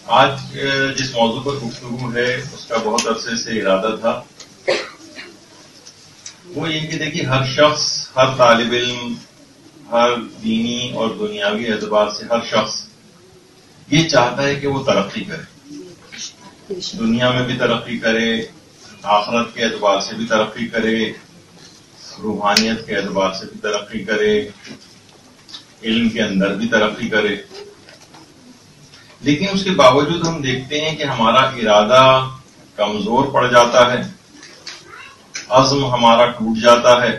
آج جس موضوع پر گفتگو ہے اس کا بہت عرصے سے ارادہ تھا، وہ یہ کہ دیکھیے ہر شخص، ہر طالب علم، ہر دینی اور دنیاوی اعتبار سے ہر شخص یہ چاہتا ہے کہ وہ ترقی کرے، دنیا میں بھی ترقی کرے، آخرت کے اعتبار سے بھی ترقی کرے، روحانیت کے اعتبار سے بھی ترقی کرے، علم کے اندر بھی ترقی کرے۔ لیکن اس کے باوجود ہم دیکھتے ہیں کہ ہمارا ارادہ کمزور پڑ جاتا ہے، عزم ہمارا ٹوٹ جاتا ہے،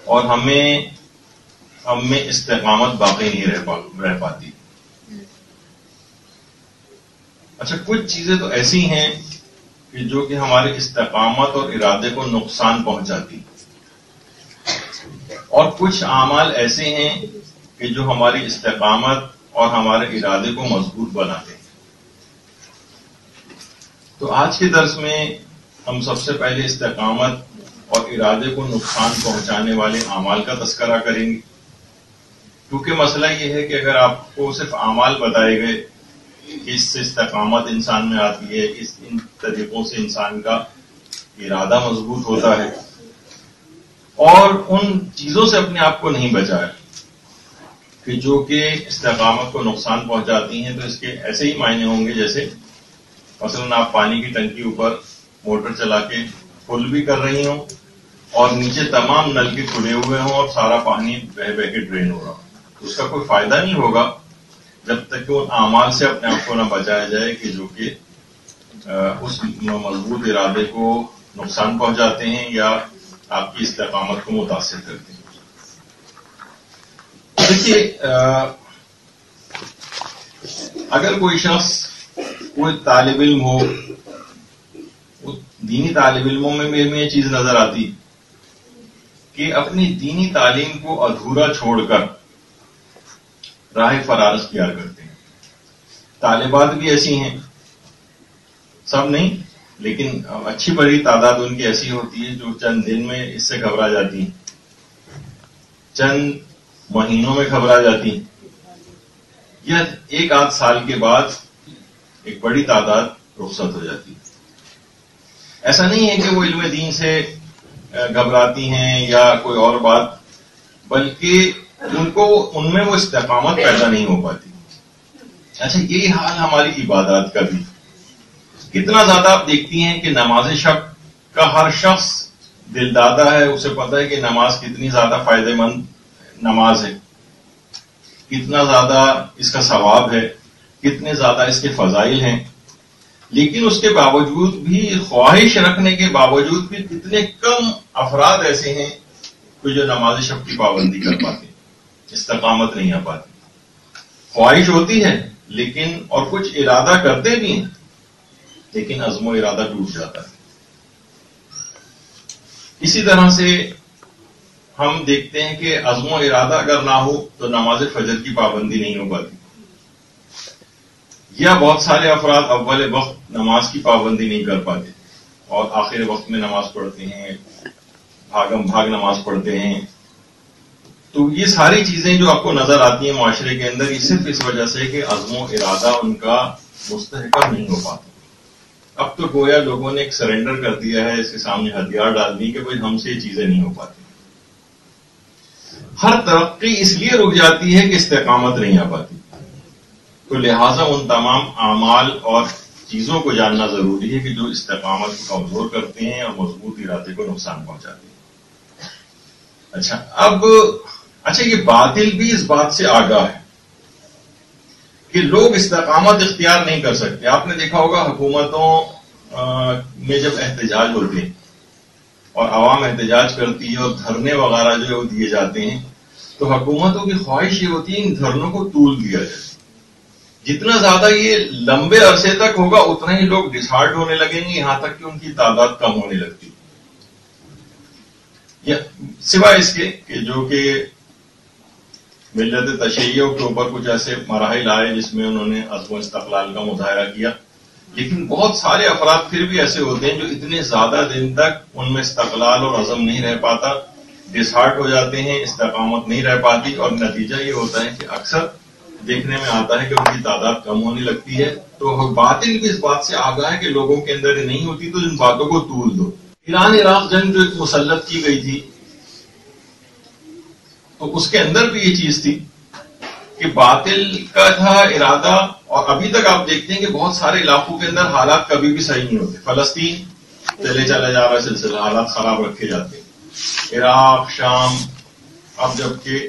اور ہم میں استقامت باقی نہیں رہ پاتی۔ اچھا، کچھ چیزیں تو ایسی ہیں کہ جو کہ ہمارے استقامت اور ارادے کو نقصان پہنچاتی، اور کچھ اعمال ایسے ہیں کہ جو ہماری استقامت اور ہمارے ارادے کو مضبوط بناتے ہیں۔ تو آج کے درس میں ہم سب سے پہلے استقامت اور ارادے کو نقصان پہنچانے والے اعمال کا تذکرہ کریں گے، کیونکہ مسئلہ یہ ہے کہ اگر آپ کو صرف اعمال بتائے گئے کہ اس سے استقامت انسان میں آتی ہے، ان طریقوں سے انسان کا ارادہ مضبوط ہوتا ہے، اور ان چیزوں سے اپنے آپ کو نہیں بچایا کہ جو کہ استقامت کو نقصان پہنچاتی ہیں، تو اس کے ایسے ہی معنی ہوں گے جیسے مثلاً آپ پانی کی ٹنکی اوپر موٹر چلا کے فل بھی کر رہی ہوں اور نیچے تمام نل کے کھلے ہوئے ہوں اور سارا پانی بہہ بہہ کے ڈرین ہو رہا ہو، اس کا کوئی فائدہ نہیں ہوگا جب تک کہ ان اعمال سے اپنے آپ کو نہ بچایا جائے کہ جو کہ اس مضبوط ارادے کو نقصان پہنچاتے ہیں یا آپ کی استقامت کو متاثر کرتے ہیں۔ دیکھیے، اگر کوئی شخص، کوئی طالب علم ہو، دینی طالب علموں میں یہ چیز نظر آتی کہ اپنی دینی تعلیم کو ادھورا چھوڑ کر راہ فرار اختیار کرتے ہیں۔ طالبات بھی ایسی ہیں، سب نہیں، لیکن اچھی بڑی تعداد ان کی ایسی ہوتی ہے جو چند دن میں اس سے گھبرا جاتی ہیں، چند مہینوں میں گھبرا جاتی ہیں، یا ایک آدھ سال کے بعد ایک بڑی تعداد رخصت ہو جاتی ہے۔ ایسا نہیں ہے کہ وہ علم دین سے گھبراتی ہیں یا کوئی اور بات، بلکہ ان میں وہ استقامت پیدا نہیں ہو پاتی۔ اچھا، یہی حال ہماری عبادات کا بھی۔ کتنا زیادہ آپ دیکھتی ہیں کہ نماز شب کا ہر شخص دل دادا ہے، اسے پتہ ہے کہ نماز کتنی زیادہ فائدہ مند نماز ہے، کتنا زیادہ اس کا ثواب ہے، کتنے زیادہ اس کے فضائل ہیں، لیکن اس کے باوجود بھی، خواہش رکھنے کے باوجود بھی کتنے کم افراد ایسے ہیں کہ جو نماز شب کی پابندی کر پاتے ہیں، استقامت نہیں آ پاتی۔ خواہش ہوتی ہے لیکن، اور کچھ ارادہ کرتے بھی ہیں لیکن عزم و ارادہ ٹوٹ جاتا ہے۔ اسی طرح سے ہم دیکھتے ہیں کہ عزم و ارادہ اگر نہ ہو تو نماز فجر کی پابندی نہیں ہو پاتی، یا بہت سارے افراد اول وقت نماز کی پابندی نہیں کر پاتے اور آخر وقت میں نماز پڑھتے ہیں، بھاگم بھاگ نماز پڑھتے ہیں۔ تو یہ ساری چیزیں جو آپ کو نظر آتی ہیں معاشرے کے اندر، یہ صرف اس وجہ سے کہ عزم و ارادہ ان کا مستحکم نہیں ہو پاتا۔ اب تو گویا لوگوں نے ایک سرنڈر کر دیا ہے، اس کے سامنے ہتھیار ڈال دی کہ بھائی ہم سے یہ چیزیں نہیں ہو پاتی۔ ہر ترقی اس لیے رک جاتی ہے کہ استقامت نہیں آ پاتی، تو لہٰذا ان تمام اعمال اور چیزوں کو جاننا ضروری ہے کہ جو استقامت کو کمزور کرتے ہیں اور مضبوط ارادے کو نقصان پہنچاتے ہیں۔ اچھا، یہ باطل بھی اس بات سے آگاہ ہے کہ لوگ استقامت اختیار نہیں کر سکتے۔ آپ نے دیکھا ہوگا حکومتوں میں جب احتجاج ہوتے ہیں اور عوام احتجاج کرتی ہے اور دھرنے وغیرہ جو ہے وہ دیے جاتے ہیں، تو حکومتوں کی خواہش یہ ہوتی ہے ان دھرنوں کو طول دیا جائے۔ جتنا زیادہ یہ لمبے عرصے تک ہوگا اتنا ہی لوگ ڈسہارٹ ہونے لگیں گے، یہاں تک کہ ان کی تعداد کم ہونے لگتی ہے۔ سوائے اس کے کہ جو کہ ملت تشیع کے اوپر کچھ ایسے مراحل آئے جس میں انہوں نے عزم و استقلال کا مظاہرہ کیا، لیکن بہت سارے افراد پھر بھی ایسے ہوتے ہیں جو اتنے زیادہ دن تک ان میں استقلال اور عزم نہیں رہ پاتا، ڈسہارٹ ہو جاتے ہیں، استقامت نہیں رہ پاتی، اور نتیجہ یہ ہوتا ہے کہ اکثر دیکھنے میں آتا ہے کہ ان کی تعداد کم ہونے لگتی ہے، تو باطل بھی اس بات سے آگاہ ہے کہ لوگوں کے اندر یہ نہیں ہوتی، تو ان باتوں کو طول دو۔ ایران عراق جنگ جو ایک مسلط کی گئی تھی، تو اس کے اندر بھی یہ چیز تھی کہ باطل کا تھا ارادہ، اور ابھی تک آپ دیکھتے ہیں کہ بہت سارے علاقوں کے اندر حالات کبھی بھی صحیح نہیں ہوتے۔ فلسطین چلے چلا جا رہا ہے سلسلہ، حالات خراب رکھے جاتے ہیں۔ عراق، شام، اب جبکہ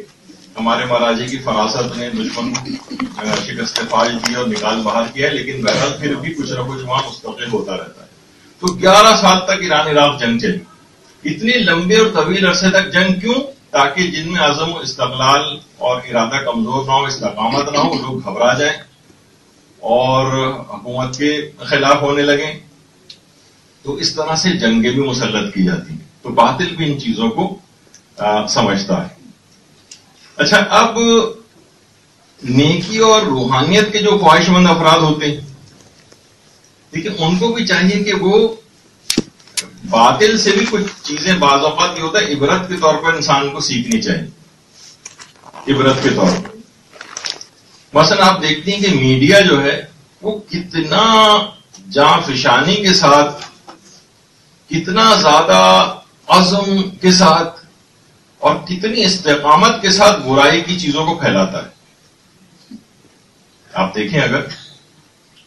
ہمارے مہاراجے کی فراست نے دشمن کو شکست فال کی اور نکال باہر کیا ہے، لیکن بہرحال پھر بھی کچھ نہ کچھ وہاں مستقل ہوتا رہتا ہے۔ تو 11 سال تک ایران عراق جنگ چلی۔ اتنے لمبے اور طویل عرصے تک جنگ کیوں؟ تاکہ جن میں عزم و استقلال اور ارادہ کمزور نہ ہو، استقامت نہ ہو، لوگ گھبرا جائیں اور حکومت کے خلاف ہونے لگیں۔ تو اس طرح سے جنگیں بھی مسلط کی جاتی ہیں۔ تو باطل بھی ان چیزوں کو سمجھتا ہے۔ اچھا، اب نیکی اور روحانیت کے جو خواہش مند افراد ہوتے ہیں، لیکن ان کو بھی چاہیے کہ وہ باطل سے بھی کچھ چیزیں بعض اوقات یہ ہوتا ہے عبرت کے طور پر انسان کو سیکھنی چاہیے، عبرت کے طور پر۔ مثلا آپ دیکھتے ہیں کہ میڈیا جو ہے وہ کتنا جاں فشانی کے ساتھ، کتنا زیادہ عزم کے ساتھ اور کتنی استقامت کے ساتھ برائی کی چیزوں کو پھیلاتا ہے۔ آپ دیکھیں، اگر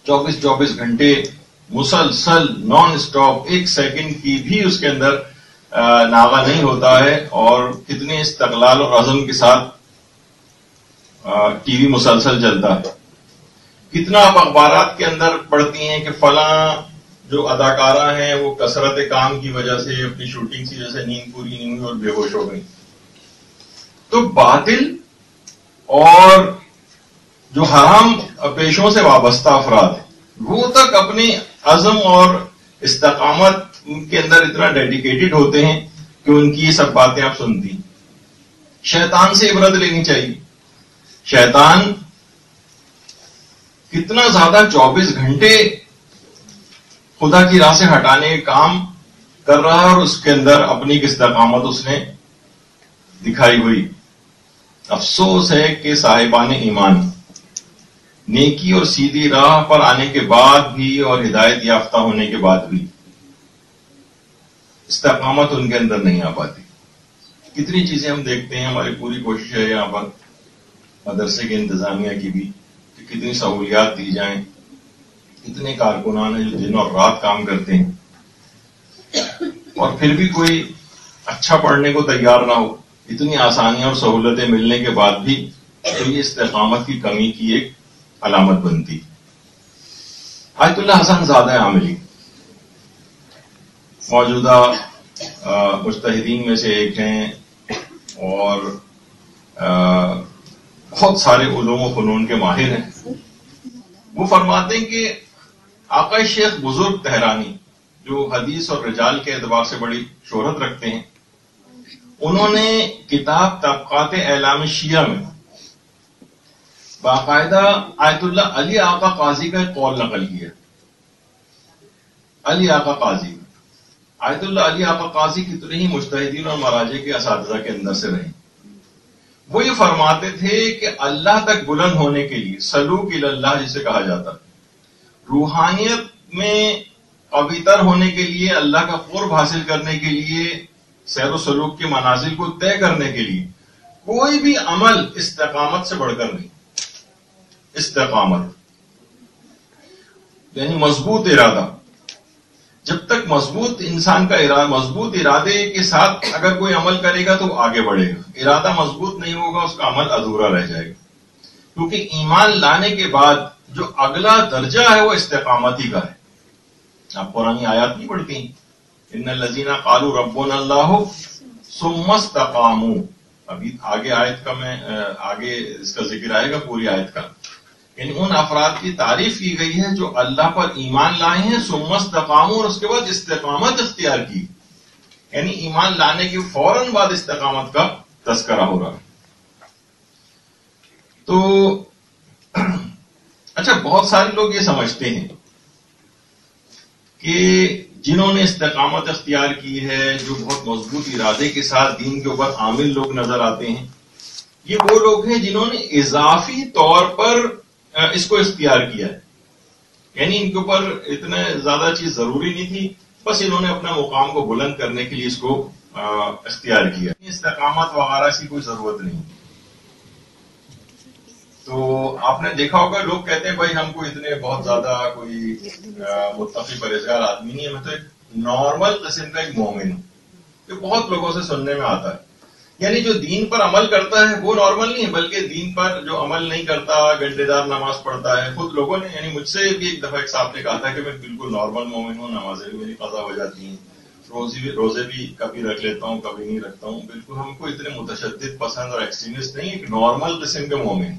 24 گھنٹے مسلسل نان سٹاپ، ایک سیکنڈ کی بھی اس کے اندر ناغہ نہیں ہوتا ہے، اور کتنے استقلال اور عزم کے ساتھ ٹی وی مسلسل چلتا ہے۔ کتنا آپ اخبارات کے اندر پڑھتی ہیں کہ فلاں جو اداکارہ ہیں وہ کثرت کام کی وجہ سے، اپنی شوٹنگ کی وجہ سے نیند پوری نہیں ہوئی اور بے ہوش ہو گئی۔ تو باطل اور جو حرام پیشوں سے وابستہ افراد ہیں، وہ تک اپنے عزم اور استقامت کے اندر اتنا ڈیڈیکیٹڈ ہوتے ہیں کہ ان کی یہ سب باتیں آپ سنتی ہیں۔ شیطان سے عبرت لینی چاہیے۔ شیطان کتنا زیادہ 24 گھنٹے خدا کی راہ سے ہٹانے کا کام کر رہا ہے، اور اس کے اندر اپنی استقامت اس نے دکھائی ہوئی۔ افسوس ہے کہ صاحبان ایمان نیکی اور سیدھی راہ پر آنے کے بعد بھی اور ہدایت یافتہ ہونے کے بعد بھی استقامت ان کے اندر نہیں آ پاتی۔ کتنی چیزیں ہم دیکھتے ہیں، ہماری پوری کوشش ہے یہاں پر مدرسے کے انتظامیہ کی بھی کہ کتنی سہولیات دی جائیں، کتنے کارکنان ہیں جو دن اور رات کام کرتے ہیں، اور پھر بھی کوئی اچھا پڑھنے کو تیار نہ ہو۔ اتنی آسانیاں اور سہولتیں ملنے کے بعد بھی تو یہ استقامت کی کمی کی ایک علامت بنتی۔ آیت اللہ حسن زادہ عاملی موجودہ مجتہدین میں سے ایک ہیں، اور بہت سارے علوم و فنون کے ماہر ہیں۔ وہ فرماتے ہیں کہ آقا شیخ بزرگ تہرانی، جو حدیث اور رجال کے اعتبار سے بڑی شہرت رکھتے ہیں، انہوں نے کتاب طبقات اعلام شیعہ میں باقاعدہ آیت اللہ علی آقا قاضی کا ایک قول نقل کیا۔ علی آقا قاضی، آیت اللہ علی آقا قاضی کتنے ہی مجتہدین اور مراجع کے اساتذہ کے اندر سے رہے۔ وہ یہ فرماتے تھے کہ اللہ تک بلند ہونے کے لیے، سلوک الی اللہ جسے کہا جاتا، روحانیت میں قوی تر ہونے کے لیے، اللہ کا قرب حاصل کرنے کے لیے، سیر و سلوک کے منازل کو طے کرنے کے لیے کوئی بھی عمل استقامت سے بڑھ کر نہیں۔ استقامت یعنی مضبوط ارادہ۔ جب تک مضبوط انسان کا ارادہ، مضبوط ارادے کے ساتھ اگر کوئی عمل کرے گا تو آگے بڑھے گا۔ ارادہ مضبوط نہیں ہوگا، اس کا عمل ادھورا رہ جائے گا۔ کیونکہ ایمان لانے کے بعد جو اگلا درجہ ہے وہ استقامت ہی کا ہے۔ آپ قرآن آیات نہیں پڑھتی ہیں، ان الذین قالوا ربنا اللہ ثم استقاموا۔ ابھی آگے آیت کا آگے اس کا ذکر آئے گا پوری آیت کا، یعنی ان افراد کی تعریف کی گئی ہے جو اللہ پر ایمان لائے ہیں، ثم استقاموا، اور اس کے بعد استقامت اختیار کی، یعنی ایمان لانے کے فوراً بعد استقامت کا تذکرہ ہو رہا ہے۔ تو اچھا، بہت سارے لوگ یہ سمجھتے ہیں کہ جنہوں نے استقامت اختیار کی ہے، جو بہت مضبوط ارادے کے ساتھ دین کے اوپر عامل لوگ نظر آتے ہیں، یہ وہ لوگ ہیں جنہوں نے اضافی طور پر اس کو اختیار کیا ہے، یعنی ان کے اوپر اتنا زیادہ چیز ضروری نہیں تھی، بس انہوں نے اپنا مقام کو بلند کرنے کے لیے اس کو اختیار کیا. استقامت وغیرہ کی کوئی ضرورت نہیں. تو آپ نے دیکھا ہوگا لوگ کہتے ہیں بھائی ہم کو اتنے بہت زیادہ کوئی متقی پرہیزگار آدمی نہیں ہے، میں تو ایک نارمل قسم کا ایک مومن ہوں. یہ بہت لوگوں سے سننے میں آتا ہے. یعنی جو دین پر عمل کرتا ہے وہ نارمل نہیں ہے، بلکہ دین پر جو عمل نہیں کرتا، گھنٹے دار نماز پڑھتا ہے. خود لوگوں نے، یعنی مجھ سے بھی ایک دفعہ ایک صاحب نے کہا تھا کہ میں بالکل نارمل مومن ہوں، نمازیں بھی میری قضا ہو جاتی ہیں، روزے بھی کبھی رکھ لیتا ہوں کبھی نہیں رکھتا ہوں. بالکل ہم کو اتنے متشدد پسند اور ایکسٹریمسٹ نہیں، ایک نارمل قسم کے مومن.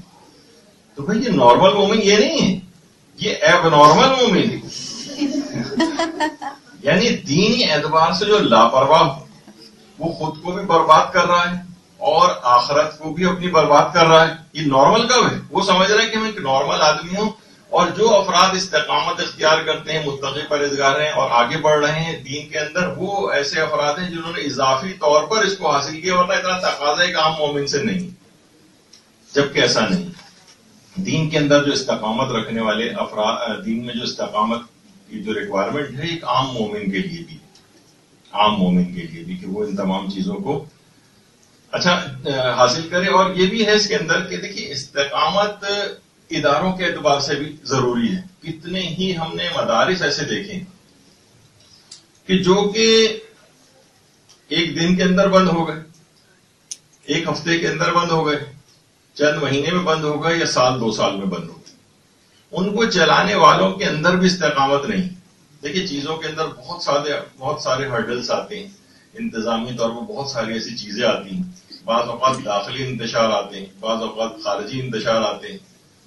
تو بھائی یہ نارمل مومن یہ نہیں ہے، یہ ایب نارمل مومن ہے. یعنی دینی اعتبار سے جو لاپرواہ، وہ خود کو بھی برباد کر رہا ہے اور آخرت کو بھی اپنی برباد کر رہا ہے. یہ نارمل کب ہے؟ وہ سمجھ رہا ہے کہ میں ایک نارمل آدمی ہوں. اور جو افراد استقامت اختیار کرتے ہیں، متقی پرہیزگار ہیں اور آگے بڑھ رہے ہیں دین کے اندر، وہ ایسے افراد ہیں جنہوں نے اضافی طور پر اس کو حاصل کیا، ورنہ اتنا تقاضا ایک عام مومن سے نہیں. جبکہ ایسا نہیں. دین کے اندر جو استقامت رکھنے والے افراد، دین میں جو استقامت کی جو ریکوائرمنٹ ہے، ایک عام مومن کے لیے بھی، عام مومن کے لیے بھی، کہ وہ ان تمام چیزوں کو حاصل کرے. اور یہ بھی ہے اس کے اندر کہ دیکھیے استقامت اداروں کے اعتبار سے بھی ضروری ہے. کتنے ہی ہم نے مدارس ایسے دیکھے کہ جو کہ ایک دن کے اندر بند ہو گئے، ایک ہفتے کے اندر بند ہو گئے، چند مہینے میں بند ہو گئے، یا سال 2 سال میں بند ہو گئے. ان کو چلانے والوں کے اندر بھی استقامت نہیں. دیکھیے چیزوں کے اندر بہت سارے ہرڈلز آتے ہیں، انتظامی طور پر بہت ساری ایسی چیزیں آتی ہیں. بعض اوقات داخلی انتشار آتے ہیں، بعض اوقات خارجی انتشار آتے ہیں.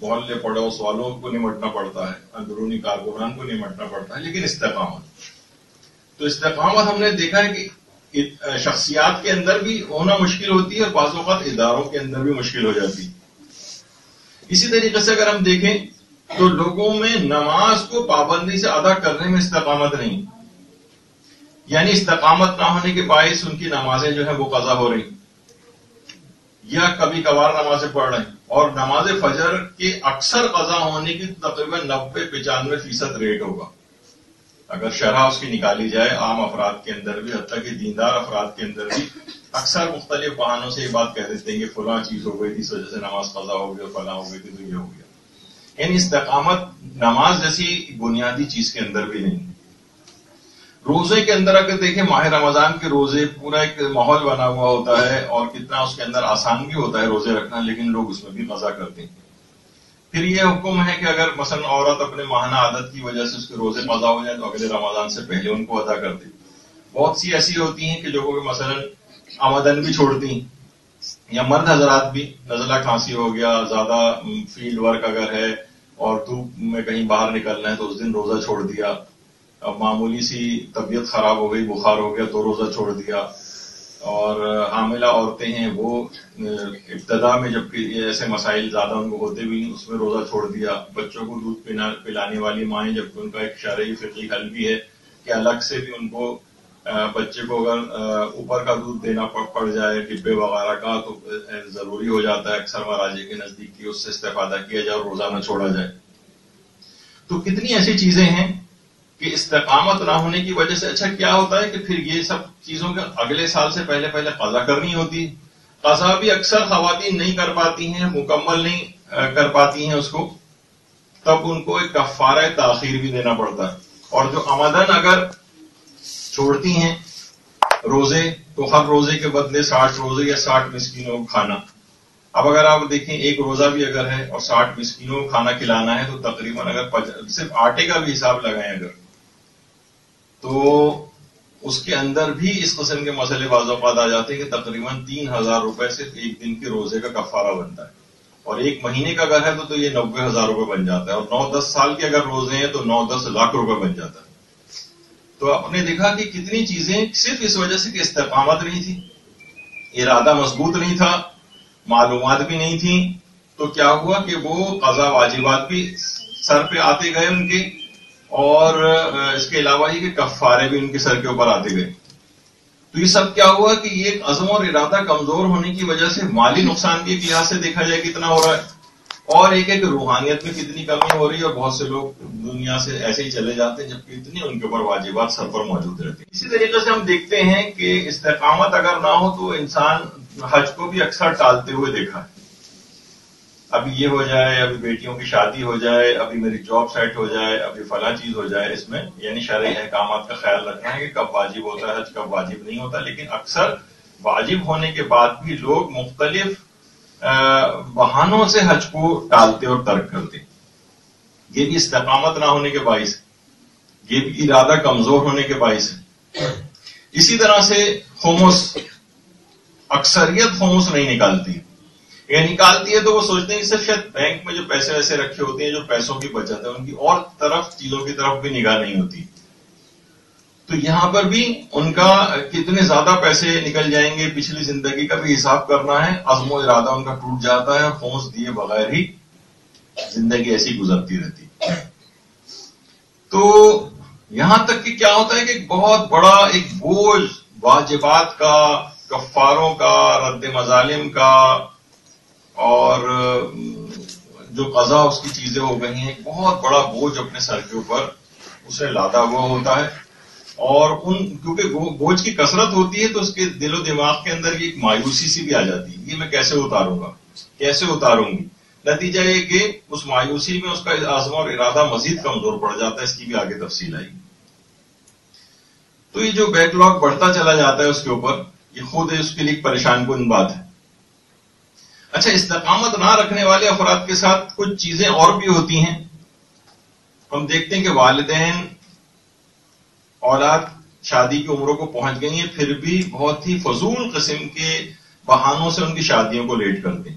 محلے پڑوس والوں کو نمٹنا پڑتا ہے، اندرونی کارکنان کو نمٹنا پڑتا ہے. لیکن استقامت ہم نے دیکھا ہے کہ شخصیات کے اندر بھی ہونا مشکل ہوتی ہے، اور بعض اوقات اداروں کے اندر بھی مشکل ہو جاتی ہے. اسی طریقے سے اگر ہم دیکھیں تو لوگوں میں نماز کو پابندی سے ادا کرنے میں استقامت نہیں. یعنی استقامت نہ ہونے کے باعث ان کی نمازیں جو ہیں وہ قضا ہو رہی، یا کبھی کبھار نمازیں پڑھ رہے ہیں. اور نماز فجر کے اکثر قضا ہونے کی تقریباً 90-95% ریٹ ہوگا اگر شرح اس کی نکالی جائے. عام افراد کے اندر بھی، حتیٰ کہ دیندار افراد کے اندر بھی اکثر مختلف بہانوں سے یہ بات کہہ دیتے ہیں کہ فلاں چیز ہو گئی تھی اس وجہ سے نماز قضا ہو گئی، فلاں ہو گئی تھی تو یہ ہو گیا. یعنی استقامت نماز جیسی بنیادی چیز کے اندر بھی نہیں. روزے کے اندر اگر دیکھیں، ماہ رمضان کے روزے پورا ایک ماحول بنا ہوا ہوتا ہے، اور کتنا اس کے اندر آسان بھی ہوتا ہے روزے رکھنا، لیکن لوگ اس میں بھی قضا کرتے ہیں. پھر یہ حکم ہے کہ اگر مثلا عورت اپنے ماہانہ عادت کی وجہ سے اس کے روزے قضا ہو جائے تو اگلے رمضان سے پہلے ان کو ادا کر دے. بہت سی ایسی ہوتی ہیں کہ جو کہ مثلا آمدن بھی چھوڑتی ہیں، یا مرد حضرات بھی نزلہ کھانسی ہو گیا، زیادہ فیلڈ ورک اگر ہے اور دھوپ میں کہیں باہر نکلنا ہے تو اس دن روزہ چھوڑ دیا. اب معمولی سی طبیعت خراب ہو گئی، بخار ہو گیا تو روزہ چھوڑ دیا. اور حاملہ عورتیں ہیں وہ ابتدا میں جبکہ ایسے مسائل زیادہ ان کو ہوتے بھی نہیں، اس میں روزہ چھوڑ دیا. بچوں کو دودھ پلانے والی مائیں، جبکہ ان کا ایک شرعی فقہی حل بھی ہے کہ الگ سے بھی ان کو بچے کو اگر اوپر کا دودھ دینا پڑ جائے ڈبے وغیرہ کا تو ضروری ہو جاتا ہے اکثر مراجع کے نزدیک کہ اس سے استفادہ کیا جائے اور روزہ نہ چھوڑا جائے. تو کتنی ایسی چیزیں ہیں کہ استقامت نہ ہونے کی وجہ سے کیا ہوتا ہے کہ پھر یہ سب چیزوں کے اگلے سال سے پہلے قضا کرنی ہوتی. قضا بھی اکثر خواتین نہیں کر پاتی ہیں، مکمل نہیں کر پاتی ہیں اس کو، تب ان کو ایک کفارہ تاخیر بھی دینا پڑتا ہے. اور جو آمدن اگر چھوڑتی ہیں روزے، تو ہر روزے کے بدلے 60 روزے یا 60 مسکینوں کو کھانا. اب اگر آپ دیکھیں ایک روزہ بھی اگر ہے اور 60 مسکینوں کو کھانا کھلانا ہے تو تقریباً اگر صرف آٹے کا بھی حساب لگائیں اگر، تو اس کے اندر بھی اس قسم کے مسئلے بعض اوقات آ جاتے ہیں کہ تقریباً 3000 روپے صرف ایک دن کے روزے کا کفارہ بنتا ہے. اور ایک مہینے کا اگر ہے تو یہ 90,000 روپے بن جاتا ہے. اور 9-10 سال کے اگر روزے ہیں تو 9-10 لاکھ روپے بن جاتا ہے. تو آپ نے دیکھا کہ کتنی چیزیں صرف اس وجہ سے کہ استقامت نہیں تھی، ارادہ مضبوط نہیں تھا، معلومات بھی نہیں تھی، تو کیا ہوا کہ وہ قضا واجبات بھی سر پہ آتے گئے ان کے، اور اس کے علاوہ یہ کہ کفارے بھی ان کے سر کے اوپر آتے گئے. تو یہ سب کیا ہوا کہ یہ ایک عزم اور ارادہ کمزور ہونے کی وجہ سے مالی نقصان بھی ایک لحاظ سے دیکھا جائے کتنا ہو رہا ہے، اور ایک ہے کہ روحانیت میں کتنی کمی ہو رہی ہے، اور بہت سے لوگ دنیا سے ایسے ہی چلے جاتے ہیں جبکہ اتنی ان کے اوپر واجبات سر پر موجود رہتے ہیں۔ اسی طریقے سے ہم دیکھتے ہیں کہ استقامت اگر نہ ہو تو انسان حج کو بھی اکثر ٹالتے ہوئے دیکھا ہے۔ ابھی یہ ہو جائے، ابھی بیٹیوں کی شادی ہو جائے، ابھی میری جاب سیٹ ہو جائے، ابھی فلاں چیز ہو جائے، اس میں یعنی شرعی احکامات کا خیال رکھنا ہے کہ کب واجب ہوتا ہے حج، کب واجب نہیں ہوتا، لیکن اکثر واجب ہونے کے بعد بھی لوگ مختلف بہانوں سے حج کو ٹالتے اور ترک کرتے۔ یہ بھی استقامت نہ ہونے کے باعث ہے، یہ بھی ارادہ کمزور ہونے کے باعث ہے۔ اسی طرح سے خمس، اکثریت خمس نہیں نکالتی، یہ نکالتی ہے تو وہ سوچتے ہیں کہ صرف شاید بینک میں جو پیسے ویسے رکھے ہوتے ہیں، جو پیسوں کی بچت ہے، ان کی اور طرف چیزوں کی طرف بھی نگاہ نہیں ہوتی۔ تو یہاں پر بھی ان کا کتنے زیادہ پیسے نکل جائیں گے، پچھلی زندگی کا بھی حساب کرنا ہے، عزم و ارادہ ان کا ٹوٹ جاتا ہے، اور خمس دیے بغیر ہی زندگی ایسی گزرتی رہتی۔ تو یہاں تک کہ کیا ہوتا ہے کہ بہت بڑا ایک بوجھ واجبات کا، کفاروں کا، رد مظالم کا، اور جو قضا اس کی چیزیں ہو گئی ہیں، بہت بڑا بوجھ اپنے سر کے اوپر اسے لادا ہوا ہوتا ہے، اور کیونکہ بوجھ کی کثرت ہوتی ہے تو اس کے دل و دماغ کے اندر یہ ایک مایوسی سی بھی آ جاتی ہے، یہ میں کیسے اتاروں گا، کیسے اتاروں گی۔ نتیجہ یہ کہ اس مایوسی میں اس کا عزم اور ارادہ مزید کمزور پڑ جاتا ہے، اس کی بھی آگے تفصیل آئے گی۔ تو یہ جو بیک لاگ بڑھتا چلا جاتا ہے اس کے اوپر، یہ خود اس کے لیے ایک پریشان کن بات ہے۔ اچھا، استقامت نہ رکھنے والے افراد کے ساتھ کچھ چیزیں اور بھی ہوتی ہیں۔ ہم دیکھتے ہیں کہ والدین، اولاد شادی کی عمروں کو پہنچ گئی ہیں، پھر بھی بہت ہی فضول قسم کے بہانوں سے ان کی شادیوں کو لیٹ کرتے ہیں۔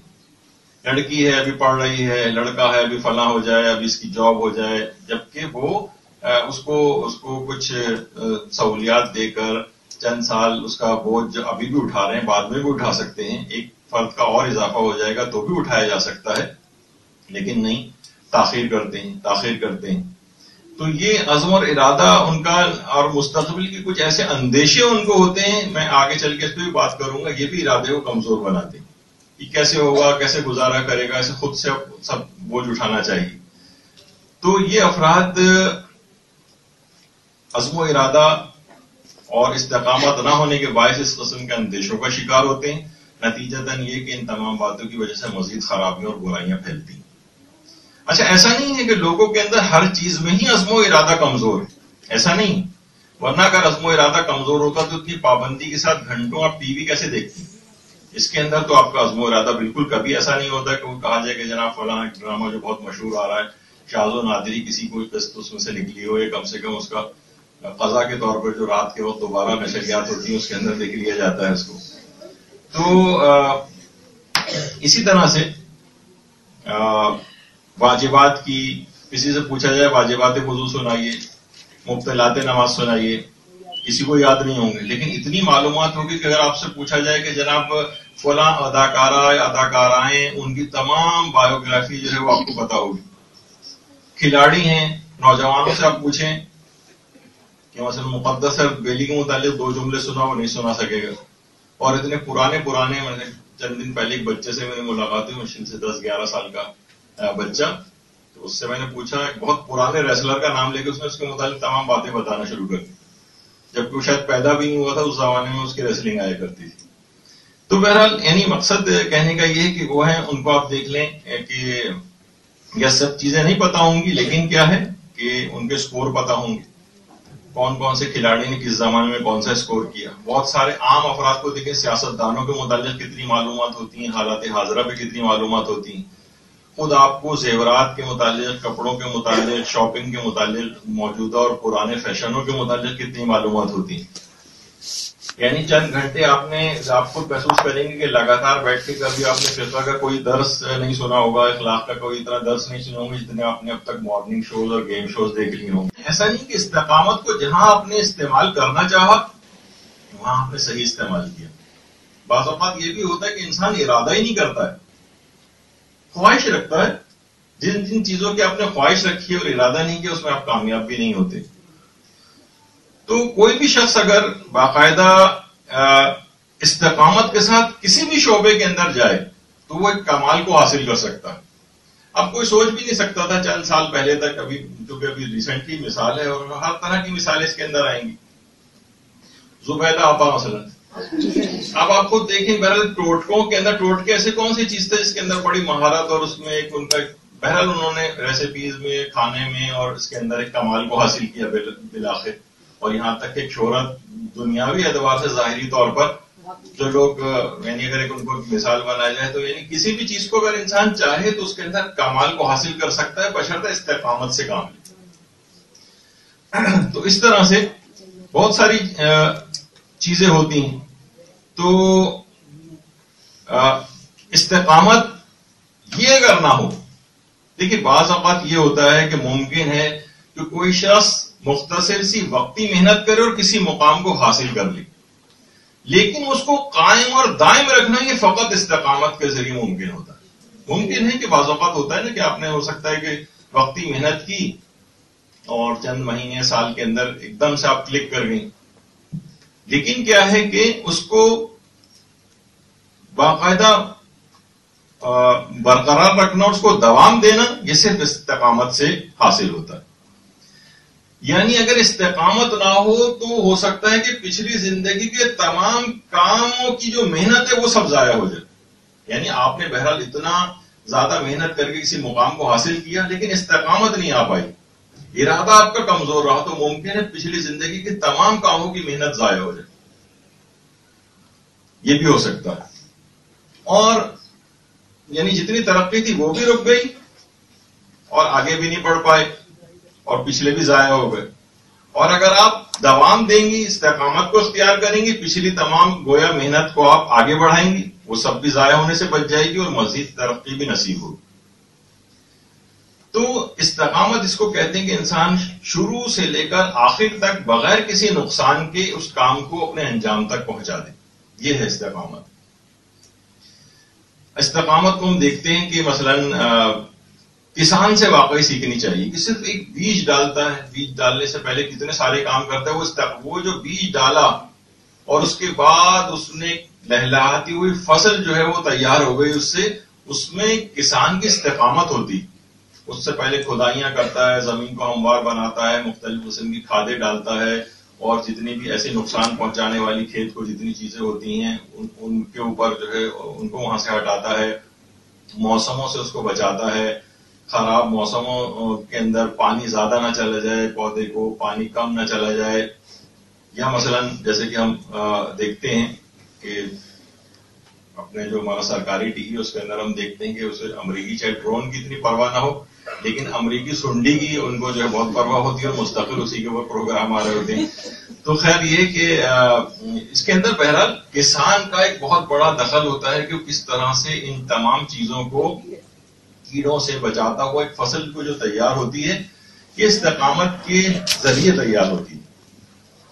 لڑکی ہے ابھی پڑھ رہی ہے، لڑکا ہے ابھی فلاں ہو جائے، ابھی اس کی جاب ہو جائے، جبکہ وہ اس کو کچھ سہولیات دے کر چند سال اس کا بوجھ ابھی بھی اٹھا رہے ہیں، بعد میں بھی اٹھا سکتے ہیں، ایک فرد کا اور اضافہ ہو جائے گا تو بھی اٹھایا جا سکتا ہے، لیکن نہیں، تاخیر کرتے ہیں۔ تو یہ عزم اور ارادہ ان کا، اور مستقبل کے کچھ ایسے اندیشے ان کو ہوتے ہیں، میں آگے چل کے اس پہ بھی بات کروں گا، یہ بھی ارادے کو کمزور بناتے ہیں کہ کیسے ہوگا، کیسے گزارا کرے گا، اسے خود سے سب بوجھ اٹھانا چاہیے۔ تو یہ افراد عزم و ارادہ اور استقامت نہ ہونے کے باعث اس قسم کے اندیشوں کا شکار ہوتے ہیں، نتیجتاً یہ کہ ان تمام باتوں کی وجہ سے مزید خرابیاں اور برائیاں پھیلتی ہیں۔ اچھا، ایسا نہیں ہے کہ لوگوں کے اندر ہر چیز میں ہی عزم و ارادہ کمزور ہے، ایسا نہیں، ورنہ اگر عزم و ارادہ کمزور ہوتا تو اتنی پابندی کے ساتھ گھنٹوں آپ ٹی وی کیسے دیکھتے ہیں؟ اس کے اندر تو آپ کا عزم و ارادہ بالکل کبھی ایسا نہیں ہوتا کہ وہ کہا جائے کہ جناب فلاں ڈرامہ جو بہت مشہور آ رہا ہے، شاذ و نادری کسی کوئی قسط اس میں سے نکلی ہو، یا کم سے کم اس کا قضا کے طور پر جو رات کے وقت دوبارہ نشریات ہوتی ہیں اس کے اندر دیکھ لیا جاتا ہے اس کو۔ تو اسی طرح سے واجبات کی، کسی سے پوچھا جائے واجبات وضو سنائیے، مبطلات نماز سنائیے، کسی کو یاد نہیں ہوں گے، لیکن اتنی معلومات ہوگی کہ اگر آپ سے پوچھا جائے کہ جناب فلاں اداکارہ یا اداکارائیں، ان کی تمام بایوگرافی جو ہے وہ آپ کو پتا ہوگی۔ کھلاڑی ہیں، نوجوانوں سے آپ پوچھیں کہ مثلا مقدس بیلی کے متعلق 2 جملے سنا، وہ نہیں سنا سکے گا، اور اتنے پرانے میں نے چند دن پہلے ایک بچے سے میری ملاقات ہوئی، مشکل سے 10-11 سال کا بچہ، تو اس سے میں نے پوچھا، ایک بہت پرانے ریسلر کا نام لے کے اس نے اس کے متعلق تمام باتیں بتانا شروع کر دی، جبکہ وہ شاید پیدا بھی نہیں ہوا تھا، اس زمانے میں اس کی ریسلنگ آیا کرتی تھی۔ تو بہرحال یعنی مقصد کہنے کا یہ ہے کہ وہ ہیں، ان کو آپ دیکھ لیں کہ یہ سب چیزیں نہیں پتا ہوں گی، لیکن کیا ہے کہ ان کے سکور پتا ہوں گے، کون کون سے کھلاڑی نے کس زمانے میں کون سا سکور کیا۔ بہت سارے عام افراد کو دیکھیں، سیاستدانوں کے متعلق کتنی معلومات ہوتی ہیں، حالات حاضرہ پہ کتنی معلومات ہوتی ہیں، خود آپ کو زیورات کے متعلق، کپڑوں کے متعلق، شاپنگ کے متعلق، موجودہ اور پرانے فیشنوں کے متعلق کتنی معلومات ہوتی ہیں۔ یعنی چند گھنٹے آپ خود محسوس کریں گے کہ لگاتار بیٹھ کے کبھی آپ نے فقہ کا کوئی درس نہیں سنا ہوگا، اخلاق کا کوئی اتنا درس نہیں سنا ہوگا جتنے آپ نے اب تک مارننگ شوز اور گیم شوز دیکھ لی ہوں گے۔ ایسا نہیں کہ استقامت کو جہاں آپ نے استعمال کرنا چاہا وہاں آپ نے صحیح استعمال کیا۔ بعض اوقات یہ بھی ہوتا ہے کہ انسان ارادہ ہی نہیں کرتا ہے، خواہش رکھتا ہے، جن چیزوں کی آپ نے خواہش رکھی ہے اور ارادہ نہیں کیا اس میں آپ کامیاب بھی نہیں ہوتے۔ تو کوئی بھی شخص اگر باقاعدہ استقامت کے ساتھ کسی بھی شعبے کے اندر جائے تو وہ ایک کمال کو حاصل کر سکتا ہے. اب کوئی سوچ بھی نہیں سکتا تھا چند سال پہلے تک، ابھی چونکہ ابھی ریسنٹ کی مثال ہے اور ہر طرح کی مثالیں اس کے اندر آئیں گی. زبیدہ آپا مثلا، اب آپ خود دیکھیں بہرحال ٹوٹکوں کے اندر، ٹوٹکے ایسے کون سی چیز تھے جس کے اندر بڑی مہارت اور اس میں ایک ان کا بہرحال انہوں نے ریسیپیز میں، کھانے میں اور اس کے اندر ایک کمال کو حاصل کیا بالآخر، اور یہاں تک کہ شہرت دنیاوی اعتبار سے ظاہری طور پر جو لوگ یعنی اگر ان کو مثال بنایا جائے تو یعنی کسی بھی چیز کو اگر انسان چاہے تو اس کے اندر کمال کو حاصل کر سکتا ہے بشرطہ استقامت سے کام لے. تو اس طرح سے بہت ساری چیزیں ہوتی ہیں. تو استقامت یہ اگر نہ ہو، دیکھیے بعض اوقات یہ ہوتا ہے کہ ممکن ہے کہ کوئی شخص مختصر سی وقتی محنت کرے اور کسی مقام کو حاصل کر لے، لیکن اس کو قائم اور دائم رکھنا یہ فقط استقامت کے ذریعے ممکن ہوتا ہے. ممکن ہے کہ بعض اوقات ہوتا ہے نا کہ آپ نے ہو سکتا ہے کہ وقتی محنت کی اور چند مہینے سال کے اندر ایک دم سے آپ کلک کر گئیں، لیکن کیا ہے کہ اس کو باقاعدہ برقرار رکھنا اور اس کو دوام دینا یہ صرف استقامت سے حاصل ہوتا ہے. یعنی اگر استقامت نہ ہو تو ہو سکتا ہے کہ پچھلی زندگی کے تمام کاموں کی جو محنت ہے وہ سب ضائع ہو جائے. یعنی آپ نے بہرحال اتنا زیادہ محنت کر کے کسی مقام کو حاصل کیا لیکن استقامت نہیں آ پائی، ارادہ آپ کا کمزور رہا، تو ممکن ہے پچھلی زندگی کے تمام کاموں کی محنت ضائع ہو جائے. یہ بھی ہو سکتا ہے. اور یعنی جتنی ترقی تھی وہ بھی رک گئی اور آگے بھی نہیں بڑھ پائے اور پچھلے بھی ضائع ہو گئے. اور اگر آپ دوام دیں گی، استقامت کو اختیار کریں گی، پچھلی تمام گویا محنت کو آپ آگے بڑھائیں گی، وہ سب بھی ضائع ہونے سے بچ جائے گی اور مزید ترقی بھی نصیب ہوگی. تو استقامت اس کو کہتے ہیں کہ انسان شروع سے لے کر آخر تک بغیر کسی نقصان کے اس کام کو اپنے انجام تک پہنچا دے. یہ ہے استقامت. استقامت کو ہم دیکھتے ہیں کہ مثلا کسان سے واقعی سیکھنی چاہیے کہ صرف ایک بیج ڈالتا ہے، بیج ڈالنے سے پہلے کتنے سارے کام کرتا ہے. وہ جو بیج ڈالا اور اس کے بعد اس نے لہلہاتی ہوئی فصل جو ہے وہ تیار ہو گئی، اس میں کسان کی استقامت ہوتی. اس سے پہلے کھدائیاں کرتا ہے، زمین کو ہموار بناتا ہے، مختلف قسم کی کھادیں ڈالتا ہے اور جتنی بھی ایسے نقصان پہنچانے والی کھیت کو جتنی چیزیں ہوتی ہیں ان کے اوپر جو ہے ان کو وہاں سے ہٹاتا ہے، موسموں سے اس کو بچاتا ہے، خراب موسموں کے اندر پانی زیادہ نہ چلا جائے، پودے کو پانی کم نہ چلا جائے. یا مثلا جیسے کہ ہم دیکھتے ہیں کہ اپنے جو ہمارا سرکاری ٹی وی اس کے اندر ہم دیکھتے ہیں کہ اسے امریکی چاہے ڈرون کی اتنی پرواہ نہ ہو لیکن امریکی سنڈی کی ان کو جو ہے بہت پرواہ ہوتی ہے اور مستقل اسی کے اوپر پروگرام آ رہے ہوتے ہیں. تو خیر یہ کہ اس کے اندر بہرحال کسان کا ایک بہت بڑا دخل ہوتا ہے کہ کس طرح سے ان تمام چیزوں کو کیڑوں سے بچاتا ہوا ایک فصل کو جو تیار ہوتی ہے یہ استقامت کے ذریعے تیار ہوتی ہے.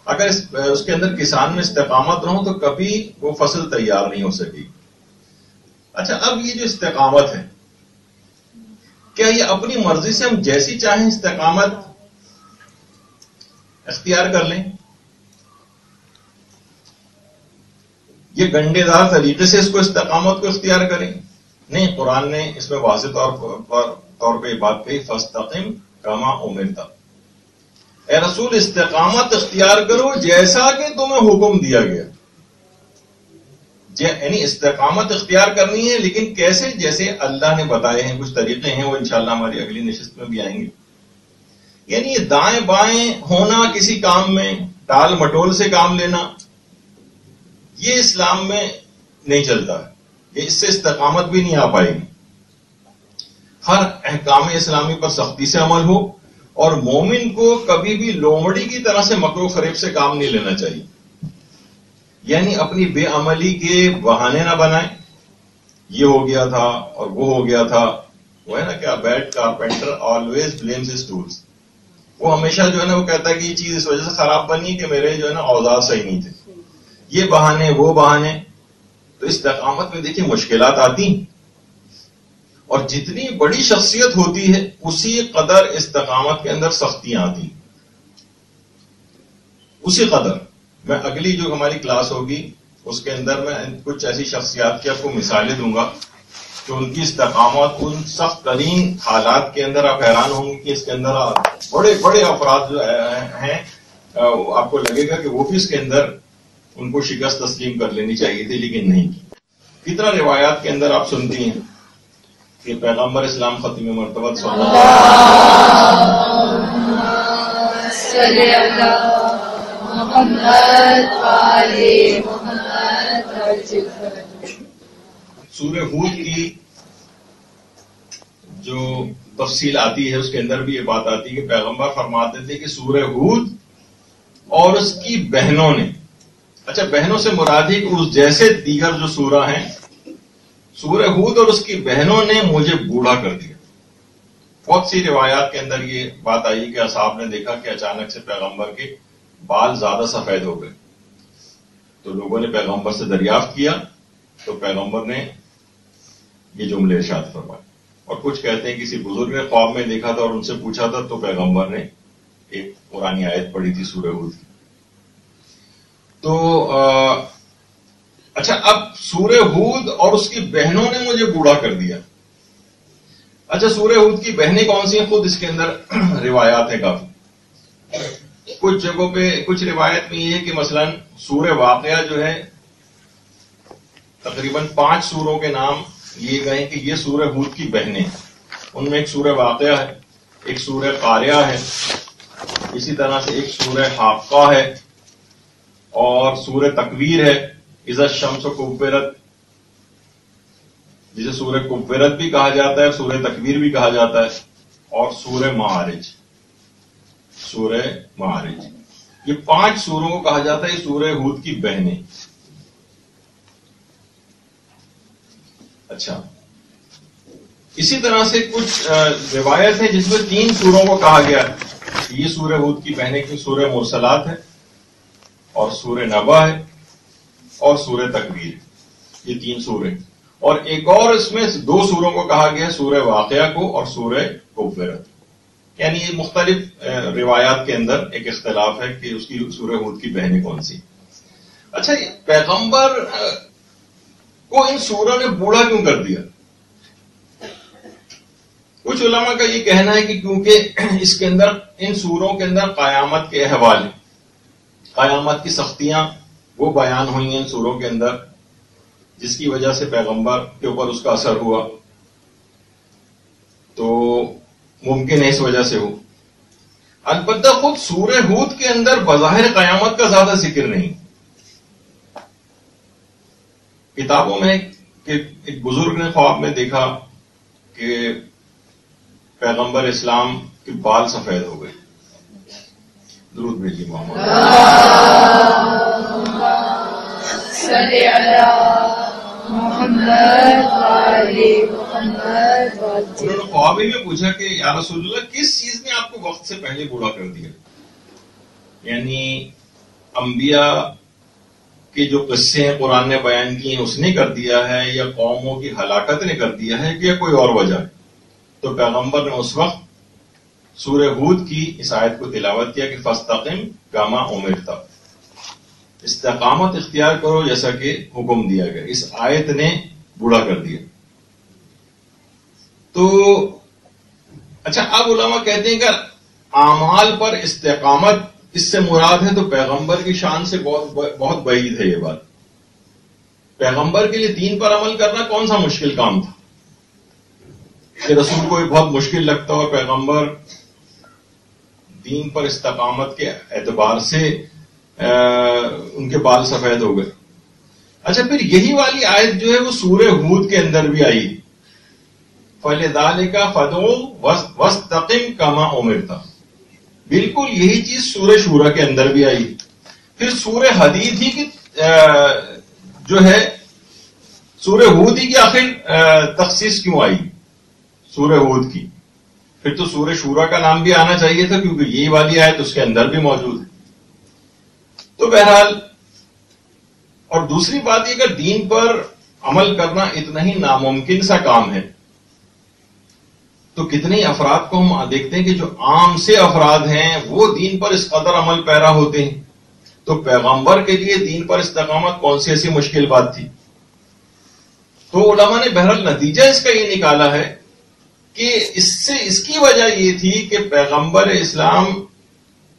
اگر اس کے اندر کسان میں استقامت نہ ہو تو کبھی وہ فصل تیار نہیں ہو سکے. اچھا، اب یہ جو استقامت ہے کیا یہ اپنی مرضی سے ہم جیسی چاہیں استقامت اختیار کر لیں؟ یہ گنڈے دار طریقے سے اس کو استقامت کو اختیار کریں؟ نہیں، قرآن نے اس میں واضح طور پہ یہ بات کہی، فاستقم کما امرت. اے رسول استقامت اختیار کرو جیسا کہ تمہیں حکم دیا گیا. یعنی استقامت اختیار کرنی ہے لیکن کیسے؟ جیسے اللہ نے بتائے ہیں. کچھ طریقے ہیں وہ انشاءاللہ ہماری اگلی نشست میں بھی آئیں گے. یعنی یہ دائیں بائیں ہونا کسی کام میں، ٹال مٹول سے کام لینا، یہ اسلام میں نہیں چلتا ہے. اس سے استقامت بھی نہیں آ پائے گی. ہر احکام اسلامی پر سختی سے عمل ہو اور مومن کو کبھی بھی لومڑی کی طرح سے مکر و فریب سے کام نہیں لینا چاہیے. یعنی اپنی بے عملی کے بہانے نہ بنائیں، یہ ہو گیا تھا اور وہ ہو گیا تھا. وہ ہے نا کیا، bad carpenter always blames his tools. وہ ہمیشہ جو ہے نا وہ کہتا ہے کہ یہ چیز اس وجہ سے خراب بنی کہ میرے جو ہے نا اوزار صحیح نہیں تھے. یہ بہانے وہ بہانے. تو استقامت میں دیکھیے مشکلات آتی ہیں اور جتنی بڑی شخصیت ہوتی ہے اسی قدر استقامت کے اندر سختیاں آتی ہیں، اسی قدر. میں اگلی جو ہماری کلاس ہوگی اس کے اندر میں کچھ ایسی شخصیات کی آپ کو مثالیں دوں گا کہ ان کی استقامت ان سخت ترین حالات کے اندر آپ حیران ہوں گے کہ اس کے اندر بڑے بڑے افراد جو ہیں آپ کو لگے گا کہ وہ بھی اس کے اندر ان کو شکست تسلیم کر لینی چاہیے تھی لیکن نہیں کی. کتنا روایات کے اندر آپ سنتی ہیں کہ پیغمبر اسلام ختم مرتبہ صلی سورہ ہود کی جو تفصیل آتی ہے اس کے اندر بھی یہ بات آتی ہے کہ پیغمبر فرماتے تھے کہ سورہ ہود اور اس کی بہنوں نے، اچھا بہنوں سے مراد ہے کہ اس جیسے دیگر جو سورہ ہیں، سورہ ہود اور اس کی بہنوں نے مجھے بوڑھا کر دیا. بہت سی روایات کے اندر یہ بات آئی کہ اصحاب نے دیکھا کہ اچانک سے پیغمبر کے بال زیادہ سفید ہو گئے، تو لوگوں نے پیغمبر سے دریافت کیا تو پیغمبر نے یہ جملے ارشاد فرمائے. اور کچھ کہتے ہیں کسی بزرگ نے خواب میں دیکھا تھا اور ان سے پوچھا تھا تو پیغمبر نے ایک قرآنی آیت پڑھی تھی سورہ ہود کی. تو اچھا اب سورہ ہود اور اس کی بہنوں نے مجھے بوڑھا کر دیا. اچھا سورہ ہود کی بہنیں کون سی ہیں؟ خود اس کے اندر روایات ہیں کافی. کچھ جگہوں پہ کچھ روایت میں یہ ہے کہ مثلا سورہ واقعہ جو ہے تقریباً 5 سوروں کے نام لیے گئے کہ یہ سورہ ہود کی بہنیں. ان میں ایک سورہ واقعہ ہے، ایک سورہ قاریہ ہے، اسی طرح سے ایک سورہ حاقہ ہے اور سورہ تکویر ہے، اذا الشمس کورت، جسے سورہ کورت بھی کہا جاتا ہے، سورہ تکویر بھی کہا جاتا ہے، اور سورہ معارج. سورہ معارج یہ 5 سوروں کو کہا جاتا ہے یہ سورہ ہود کی بہنیں. اچھا اسی طرح سے کچھ روایت ہے جس میں 3 سوروں کو کہا گیا ہے یہ سورہ ہود کی بہنیں کی. سورہ مرسلات ہے اور سورہ نبا ہے اور سورہ تکویر، یہ 3 سورے. اور ایک اور اس میں 2 سوروں کو کہا گیا سورہ واقعہ کو اور سورہ کورت. یعنی یہ مختلف روایات کے اندر ایک اختلاف ہے کہ اس کی سورہ ہود کی بہنیں کون سی. اچھا پیغمبر کو ان سوروں نے بوڑھا کیوں کر دیا؟ کچھ علماء کا یہ کہنا ہے کہ کیونکہ اس کے اندر ان سوروں کے اندر قیامت کے احوال، قیامت کی سختیاں وہ بیان ہوئی ہیں ان سوروں کے اندر، جس کی وجہ سے پیغمبر کے اوپر اس کا اثر ہوا. تو ممکن ہے اس وجہ سے ہو. البتہ خود سورہ ہود کے اندر بظاہر قیامت کا زیادہ ذکر نہیں. کتابوں میں کہ ایک بزرگ نے خواب میں دیکھا کہ پیغمبر اسلام کے بال سفید ہو گئے. درود بھیجیے محمد. انہوں نے خواب میں پوچھا کہ یا رسول اللہ کس چیز نے آپ کو وقت سے پہلے بوڑھا کر دیا؟ یعنی انبیاء کے جو قصے ہیں قرآن نے بیان کیے ہیں اس نے کر دیا ہے یا قوموں کی ہلاکت نے کر دیا ہے یا کوئی اور وجہ ہے؟ تو پیغمبر نے اس وقت سورہ ہود کی اس آیت کو تلاوت کیا کہ فاستقم کما امرت، استقامت اختیار کرو جیسا کہ حکم دیا گیا. اس آیت نے بوڑھا کر دیا. تو اچھا اب علماء کہتے ہیں کہ اعمال پر استقامت اس سے مراد ہے تو پیغمبر کی شان سے بہت بعید ہے یہ بات. پیغمبر کے لیے دین پر عمل کرنا کون سا مشکل کام تھا کہ رسول کو یہ بہت مشکل لگتا اور پیغمبر دین پر استقامت کے اعتبار سے ان کے بال سفید ہو گئے. اچھا پھر یہی والی آیت جو ہے وہ سورہ ہود کے اندر بھی آئی، فَلِذَلِكَ فَادْعُ وَاسْتَقِمْ كَمَا أُمِرْتَ. بالکل یہی چیز سورہ شورا کے اندر بھی آئی. پھر سورہ حدید ہی کی جو ہے سورہ ہود ہی کی آخر تخصیص کیوں آئی سورہ ہود کی؟ پھر تو سورہ شورا کا نام بھی آنا چاہیے تھا کیونکہ یہی والی آیت اس کے اندر بھی موجود ہے. تو بہرحال اور دوسری بات یہ کہ دین پر عمل کرنا اتنا ہی ناممکن سا کام ہے تو کتنے افراد کو ہم دیکھتے ہیں کہ جو عام سے افراد ہیں وہ دین پر اس قدر عمل پیرا ہوتے ہیں تو پیغمبر کے لیے دین پر استقامت کون سی ایسی مشکل بات تھی؟ تو علماء نے بہرحال نتیجہ اس کا یہ نکالا ہے کہ اس کی وجہ یہ تھی کہ پیغمبر اسلام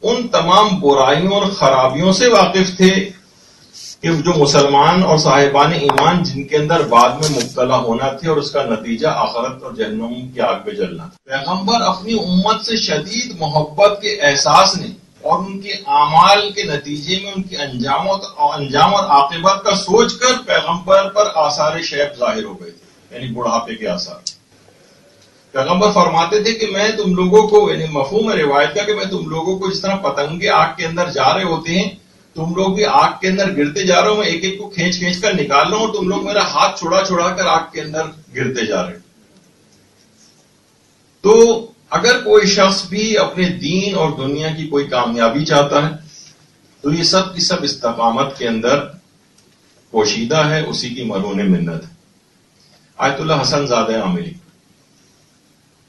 ان تمام برائیوں اور خرابیوں سے واقف تھے کہ جو مسلمان اور صاحبان ایمان جن کے اندر بعد میں مبتلا ہونا تھے، اور اس کا نتیجہ آخرت اور جہنم کی آگ میں جلنا تھا۔ پیغمبر اپنی امت سے شدید محبت کے احساس نے اور ان کے اعمال کے نتیجے میں ان کے انجام اور عاقبت کا سوچ کر پیغمبر پر آثار شیب ظاہر ہو گئے تھے، یعنی بڑھاپے کے آثار۔ پیغمبر فرماتے تھے کہ میں تم لوگوں کو، یعنی مفہوم روایت کا، کہ میں تم لوگوں کو جس طرح پتنگے آگ کے اندر جا رہے ہوتے ہیں، تم لوگ بھی آگ کے اندر گرتے جا رہے ہو، میں ایک ایک کو کھینچ کھینچ کر نکال رہا ہوں، اور تم لوگ میرا ہاتھ چھڑا چھڑا کر آگ کے اندر گرتے جا رہے ہو۔ تو اگر کوئی شخص بھی اپنے دین اور دنیا کی کوئی کامیابی چاہتا ہے تو یہ سب کی سب استقامت کے اندر پوشیدہ ہے، اسی کی مرہون منت ہے۔ آیت اللہ حسن زادہ عاملی،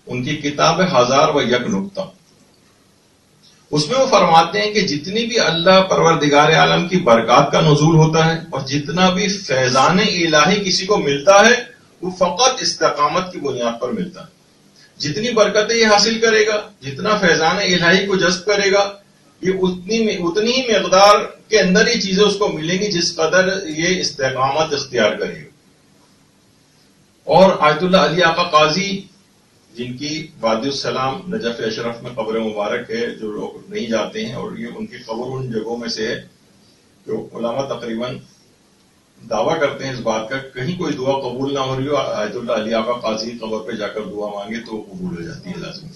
ان کی کتاب 1001 نکتہ، اس میں وہ فرماتے ہیں کہ جتنی بھی اللہ پروردگار عالم کی برکات کا نزول ہوتا ہے اور جتنا بھی فیضان الہی کسی کو ملتا ہے وہ فقط استقامت کی بنیاد پر ملتا ہے۔ جتنی برکتیں یہ حاصل کرے گا، جتنا فیضان الہی کو جذب کرے گا، یہ اتنی ہی مقدار کے اندر یہ چیزیں اس کو ملیں گی جس قدر یہ استقامت اختیار کرے گا۔ اور آیت اللہ علی آقا قاضی، جن کی وادی السلام نجف اشرف میں قبر مبارک ہے، جو لوگ نہیں جاتے ہیں، اور یہ ان کی قبر ان جگہوں میں سے ہے جو علماء تقریباً دعویٰ کرتے ہیں اس بات کا، کہیں کوئی دعا قبول نہ ہو رہی ہو، آیت اللہ علی آقا قاضی قبر پہ جا کر دعا مانگے تو قبول ہو جاتی ہے لازم۔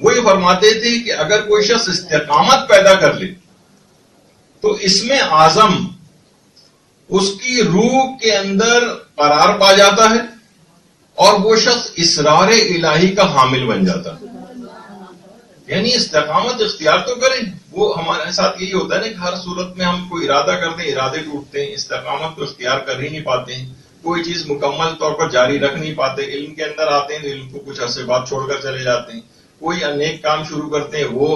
وہ یہ فرماتے تھے کہ اگر کوئی شخص استقامت پیدا کر لے تو اس میں اعظم اس کی روح کے اندر قرار پا جاتا ہے اور وہ شخص اسرار الہی کا حامل بن جاتا ہے۔ یعنی استقامت اختیار تو کریں، وہ ہمارے ساتھ یہی ہوتا ہے نا کہ ہر صورت میں ہم کوئی ارادہ کرتے ہیں، ارادے ٹوٹتے ہیں، استقامت کو اختیار کر ہی نہیں پاتے ہیں، کوئی چیز مکمل طور پر جاری رکھ نہیں پاتے، علم کے اندر آتے ہیں تو علم کو کچھ عرصے بعد چھوڑ کر چلے جاتے ہیں، کوئی نیک کام شروع کرتے ہیں وہ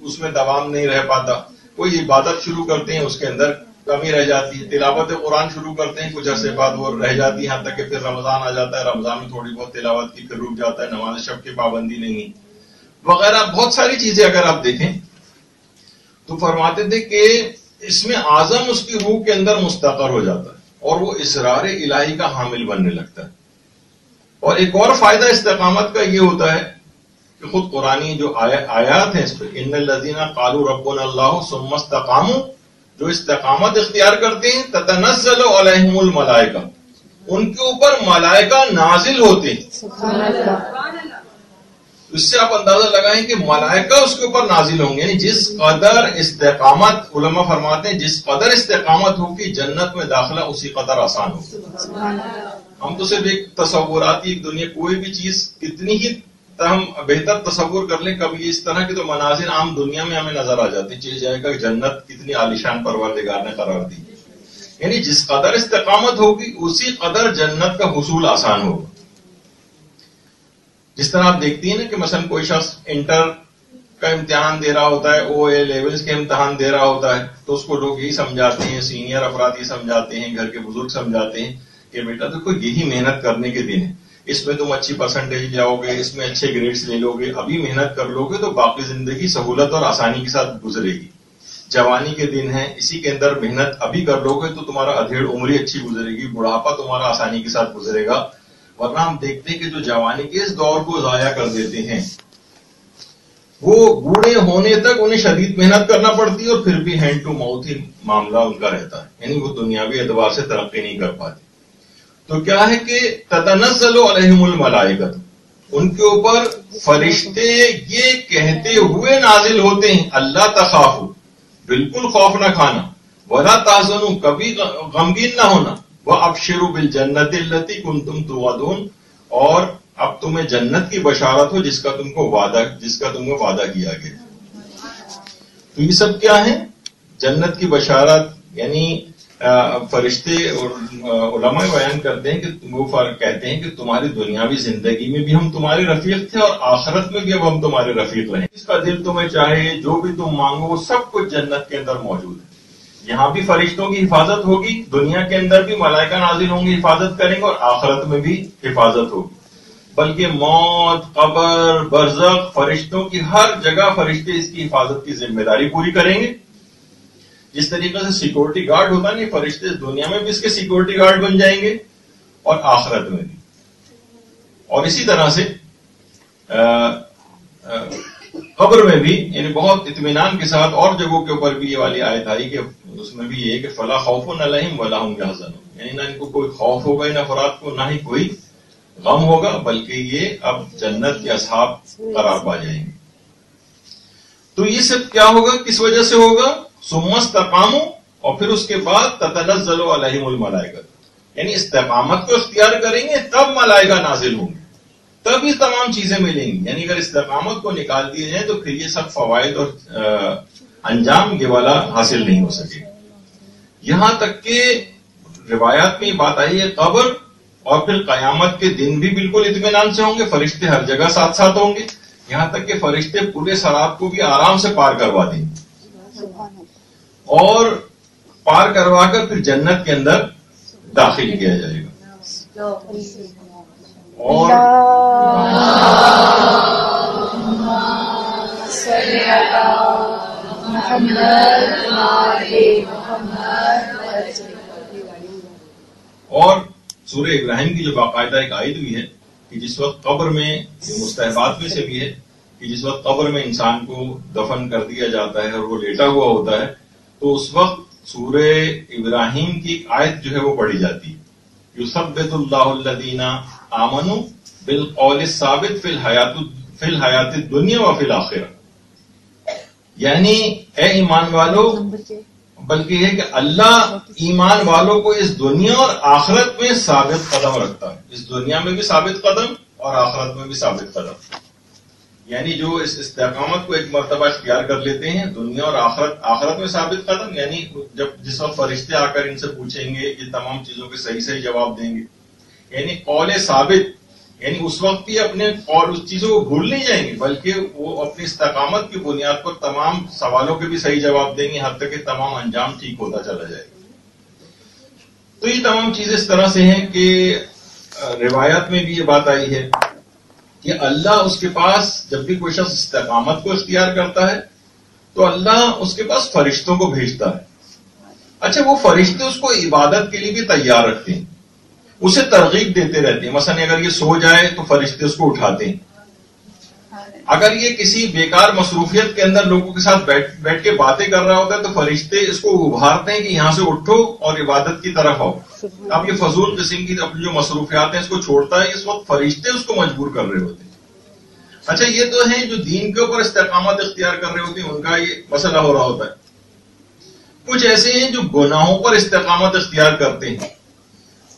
اس میں دوام نہیں رہ پاتا، کوئی عبادت شروع کرتے ہیں اس کے اندر کمی رہ جاتی ہے، تلاوت قرآن شروع کرتے ہیں کچھ عرصے بعد وہ رہ جاتی ہے، یہاں تک کہ پھر رمضان آ جاتا ہے، رمضان میں تھوڑی بہت تلاوت کی، پھر رک جاتا ہے، نماز شب کی پابندی نہیں وغیرہ، بہت ساری چیزیں اگر آپ دیکھیں تو فرماتے تھے کہ اس میں اعظم اس کی روح کے اندر مستقر ہو جاتا ہے اور وہ اسرار الہی کا حامل بننے لگتا ہے۔ اور ایک اور فائدہ استقامت کا یہ ہوتا ہے کہ خود قرآنی جو آیات ہیں اس پہ، ان الذین قالوا ربنا اللہ ثم استقاموا، جو استقامت اختیار کرتے ہیں، تتنزل علیہم الملائکہ، ان کے اوپر ملائکہ نازل ہوتے ہیں۔ سبحان اللہ۔ اس سے آپ اندازہ لگائیں کہ ملائکہ اس کے اوپر نازل ہوں گے، یعنی جس قدر استقامت، علماء فرماتے ہیں جس قدر استقامت ہوگی جنت میں داخلہ اسی قدر آسان ہوگا۔ ہم تو صرف ایک تصوراتی ایک دنیا، کوئی بھی چیز کتنی ہی ہم بہتر تصور کر لیں، کبھی اس طرح کے تو مناظر عام دنیا میں ہمیں نظر آ جاتے ہیں، چیز جائے گا جنت کتنی عالیشان پروردگار نے قرار دی، یعنی جس قدر استقامت ہوگی اسی قدر جنت کا حصول آسان ہوگا۔ جس طرح آپ دیکھتی ہیں نا کہ مثلا کوئی شخص انٹر کا امتحان دے رہا ہوتا ہے، او اے لیولز کے امتحان دے رہا ہوتا ہے، تو اس کو لوگ یہی سمجھاتے ہیں، سینئر افراد یہ سمجھاتے ہیں، گھر کے بزرگ سمجھاتے ہیں کہ بیٹا دیکھو یہی محنت کرنے کے دن ہے، اس میں تم اچھی پرسنٹیج لاؤ گے، اس میں اچھے گریڈز لے لو گے، ابھی محنت کر لو گے تو باقی زندگی سہولت اور آسانی کے ساتھ گزرے گی۔ جوانی کے دن ہے، اسی کے اندر محنت ابھی کر لو گے تو تمہارا ادھیڑ عمری اچھی گزرے گی، بڑھاپا تمہارا آسانی کے ساتھ گزرے گا۔ ورنہ ہم دیکھتے ہیں کہ جو جوانی کے اس دور کو ضائع کر دیتے ہیں وہ بوڑھے ہونے تک انہیں شدید محنت کرنا پڑتی ہے اور پھر بھی ہینڈ ٹو ماؤتھ ہی معاملہ ان کا رہتا ہے، یعنی وہ دنیاوی اعتبار سے ترقی نہیں کر پاتے۔ تو کیا ہے کہ تتنزل علیہم الملائکۃ، ان کے اوپر فرشتے یہ کہتے ہوئے نازل ہوتے ہیں، اللہ تخافوا، بالکل خوف نہ کھانا، ولا تحزنوا، کبھی غمگین نہ ہونا، وابشروا بالجنۃ التی کنتم توعدون، اور اب تمہیں جنت کی بشارت ہو جس کا تم کو وعدہ کیا گیا۔ تو یہ سب کیا ہے؟ جنت کی بشارت، یعنی فرشتے اور علماء بیان کرتے ہیں کہ وہ کہتے ہیں کہ تمہاری دنیاوی زندگی میں بھی ہم تمہارے رفیق تھے اور آخرت میں بھی اب ہم تمہارے رفیق رہیں. جس کا دل تمہیں چاہے جو بھی تم مانگو وہ سب کچھ جنت کے اندر موجود ہے. یہاں بھی فرشتوں کی حفاظت ہوگی, دنیا کے اندر بھی ملائکہ نازل ہوں گے, حفاظت کریں گے, اور آخرت میں بھی حفاظت ہوگی. بلکہ موت, قبر, برزخ, فرشتوں کی ہر جگہ فرشتے اس کی حفاظت کی ذمہ داری پوری کریں گے. جس طریقے سے سیکورٹی گارڈ ہوتا نہیں, فرشتے دنیا میں بھی اس کے سیکورٹی گارڈ بن جائیں گے اور آخرت میں بھی. اور اسی طرح سے قبر میں بھی, یعنی بہت اطمینان کے ساتھ اور جگہوں کے اوپر بھی یہ والی آیت آئی کہ اس میں بھی یہ کہ فلا خوف علیہم ولا هم یحزنون, یعنی نہ ان کو کوئی خوف ہوگا ان افراد کو, نہ ہی کوئی غم ہوگا, بلکہ یہ اب جنت کے اصحاب قرار پا جائیں گے. تو یہ سب کیا ہوگا, کس وجہ سے ہوگا؟ ثم استقاموا, اور پھر اس کے بعد تتنزل علیہم الملائکہ, یعنی استقامت کو اختیار کریں گے تب ملائکہ نازل ہوں گے, تب یہ تمام چیزیں ملیں گی. یعنی اگر استقامت کو نکال دیے جائیں تو پھر یہ سب فوائد اور انجام یہ والا حاصل نہیں ہو سکے. یہاں تک کہ روایات میں یہ بات آئی ہے قبر اور پھر قیامت کے دن بھی بالکل اطمینان سے ہوں گے, فرشتے ہر جگہ ساتھ ساتھ ہوں گے, یہاں تک کہ فرشتے پورے سرات کو بھی آرام سے پار کروا دیں گے اور پار کروا کر پھر جنت کے اندر داخل کیا جائے گا. اور سورہ ابراہیم کی جو باقاعدہ ایک آیت بھی ہے کہ جس وقت قبر میں, مستحبات میں سے بھی ہے کہ جس وقت قبر میں انسان کو دفن کر دیا جاتا ہے اور وہ لیٹا ہوا ہوتا ہے, تو اس وقت سورہ ابراہیم کی ایک آیت جو ہے وہ پڑھی جاتی ہے, یثبت اللہ الذین آمنوا بالقول الثابت فی الحیات الدنیا وفی الآخرہ. یعنی اے ایمان والو, بلکہ یہ کہ اللہ ایمان والوں کو اس دنیا اور آخرت میں ثابت قدم رکھتا ہے, اس دنیا میں بھی ثابت قدم اور آخرت میں بھی ثابت قدم. یعنی جو اس استقامت کو ایک مرتبہ اختیار کر لیتے ہیں دنیا اور آخرت میں ثابت قدم, یعنی جس وقت فرشتے آ کر ان سے پوچھیں گے یہ تمام چیزوں کے صحیح جواب دیں گے, یعنی قول ثابت, یعنی اس وقت بھی اپنے اور اس چیزوں کو بھول نہیں جائیں گے, بلکہ وہ اپنی استقامت کی بنیاد پر تمام سوالوں کے بھی صحیح جواب دیں گے, حتیٰ کہ تمام انجام ٹھیک ہوتا چلا جائے گا. تو یہ تمام چیزیں اس طرح سے ہیں کہ روایات میں بھی یہ بات آئی ہے کہ اللہ اس کے پاس جب بھی کوئی شخص استقامت کو اختیار کرتا ہے تو اللہ اس کے پاس فرشتوں کو بھیجتا ہے. اچھا, وہ فرشتے اس کو عبادت کے لیے بھی تیار رکھتے ہیں, اسے ترغیب دیتے رہتے ہیں. مثلا اگر یہ سو جائے تو فرشتے اس کو اٹھاتے ہیں, اگر یہ کسی بیکار مصروفیت کے اندر لوگوں کے ساتھ بیٹھ کے باتیں کر رہا ہوتا ہے تو فرشتے اس کو ابھارتے ہیں کہ یہاں سے اٹھو اور عبادت کی طرف آؤ. اب یہ فضول قسم کی اپنی جو مصروفیات ہیں اس کو چھوڑتا ہے, اس وقت فرشتے اس کو مجبور کر رہے ہوتے ہیں. اچھا, یہ تو ہیں جو دین کے اوپر استقامت اختیار کر رہے ہوتے ہیں, ان کا یہ مسئلہ ہو رہا ہوتا ہے. کچھ ایسے ہیں جو گناہوں پر استقامت اختیار کرتے ہیں,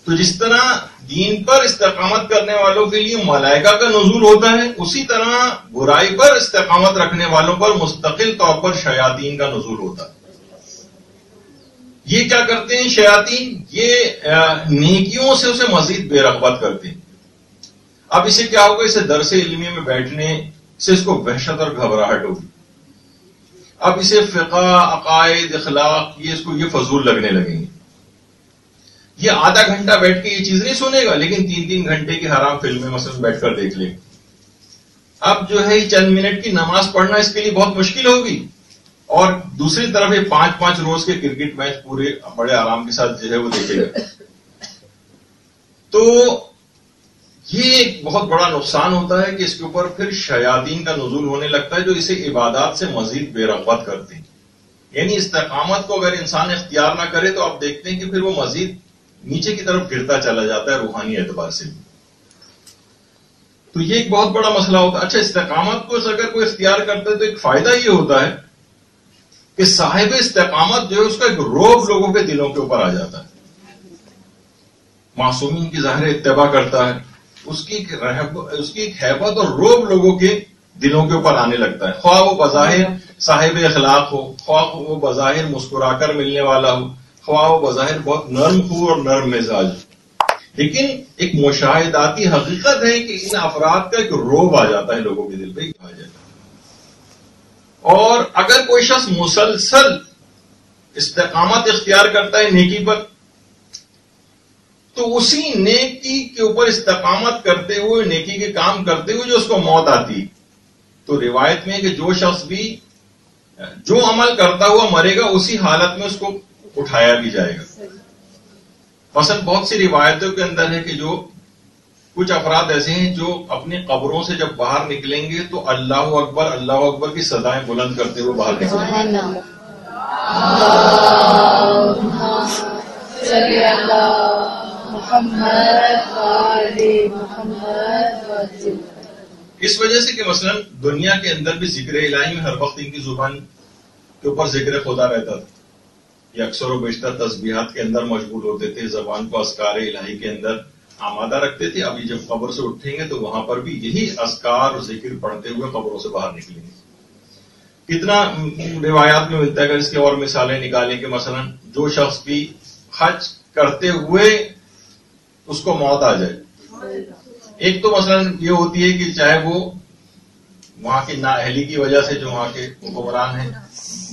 تو جس طرح دین پر استقامت کرنے والوں کے لیے ملائکہ کا نزول ہوتا ہے, اسی طرح برائی پر استقامت رکھنے والوں پر مستقل طور پر شیاطین کا نزول ہوتا ہے. یہ کیا کرتے ہیں شیاطین؟ یہ نیکیوں سے اسے مزید بے رغبت کرتے ہیں. اب اسے کیا ہوگا, اسے درس علمی میں بیٹھنے سے اس کو وحشت اور گھبراہٹ ہوگی. اب اسے فقہ, عقائد, اخلاق یہ فضول لگنے لگیں گے. یہ آدھا گھنٹہ بیٹھ کے یہ چیز نہیں سنے گا, لیکن 3 گھنٹے کی حرام فلمیں مثلا بیٹھ کر دیکھ لے. اب جو ہے چند منٹ کی نماز پڑھنا اس کے لیے بہت مشکل ہوگی, اور دوسری طرف یہ 5 روز کے کرکٹ میچ پورے بڑے آرام کے ساتھ جو ہے وہ دیکھے گا. تو یہ ایک بہت بڑا نقصان ہوتا ہے کہ اس کے اوپر پھر شیاطین کا نزول ہونے لگتا ہے جو اسے عبادات سے مزید بے رغبت کرتے ہیں. یعنی استقامت کو اگر انسان اختیار نہ کرے تو آپ دیکھتے ہیں کہ پھر وہ مزید نیچے کی طرف گرتا چلا جاتا ہے روحانی اعتبار سے بھی. تو یہ ایک بہت بڑا مسئلہ ہوتا ہے. اچھا, استقامت کو اگر کوئی اختیار کرتا ہے تو ایک فائدہ یہ ہوتا ہے کہ صاحب استقامت جو ہے اس کا ایک روب لوگوں کے دلوں کے اوپر آ جاتا ہے. معصومین کی ظاہر اتباع کرتا ہے, اس کی ایک ہیبت اور روب لوگوں کے دلوں کے اوپر آنے لگتا ہے. خواہ وہ بظاہر صاحب اخلاق ہو, خواہ وہ بظاہر مسکرا کر ملنے والا ہو, خواہ و بظاہر بہت نرم خو اور نرم مزاج، لیکن ایک مشاہداتی حقیقت ہے کہ ان افراد کا ایک روب آ جاتا ہے لوگوں کے دل پہ آ جاتا ہے. اور اگر کوئی شخص مسلسل استقامت اختیار کرتا ہے نیکی پر، تو اسی نیکی کے اوپر استقامت کرتے ہوئے، نیکی کے کام کرتے ہوئے جو اس کو موت آتی، تو روایت میں ہے کہ جو شخص بھی جو عمل کرتا ہوا مرے گا اسی حالت میں اس کو اٹھایا بھی جائے گا. مثلا بہت سی روایتوں کے اندر ہے کہ جو کچھ افراد ایسے ہیں جو اپنی قبروں سے جب باہر نکلیں گے تو اللہ اکبر کی صدائیں بلند کرتے ہوئے باہر نکلیں گے. اس وجہ سے کہ مثلا دنیا کے اندر بھی ذکر الہی میں ہر وقت ان کی زبان کے اوپر ذکر خدا رہتا تھا. یہ اکثر و بیشتر تسبیحات کے اندر مشغول ہوتے تھے، زبان کو اذکار الہی کے اندر آمادہ رکھتے تھے. ابھی جب قبر سے اٹھیں گے تو وہاں پر بھی یہی اذکار اور ذکر پڑھتے ہوئے قبروں سے باہر نکلیں گے. کتنا روایات میں ملتا ہے. اگر اس کی اور مثالیں نکالیں کہ مثلا جو شخص بھی حج کرتے ہوئے اس کو موت آ جائے، ایک تو مثلا یہ ہوتی ہے کہ چاہے وہ وہاں کی نااہلی کی وجہ سے جو وہاں کے حکمران ہیں،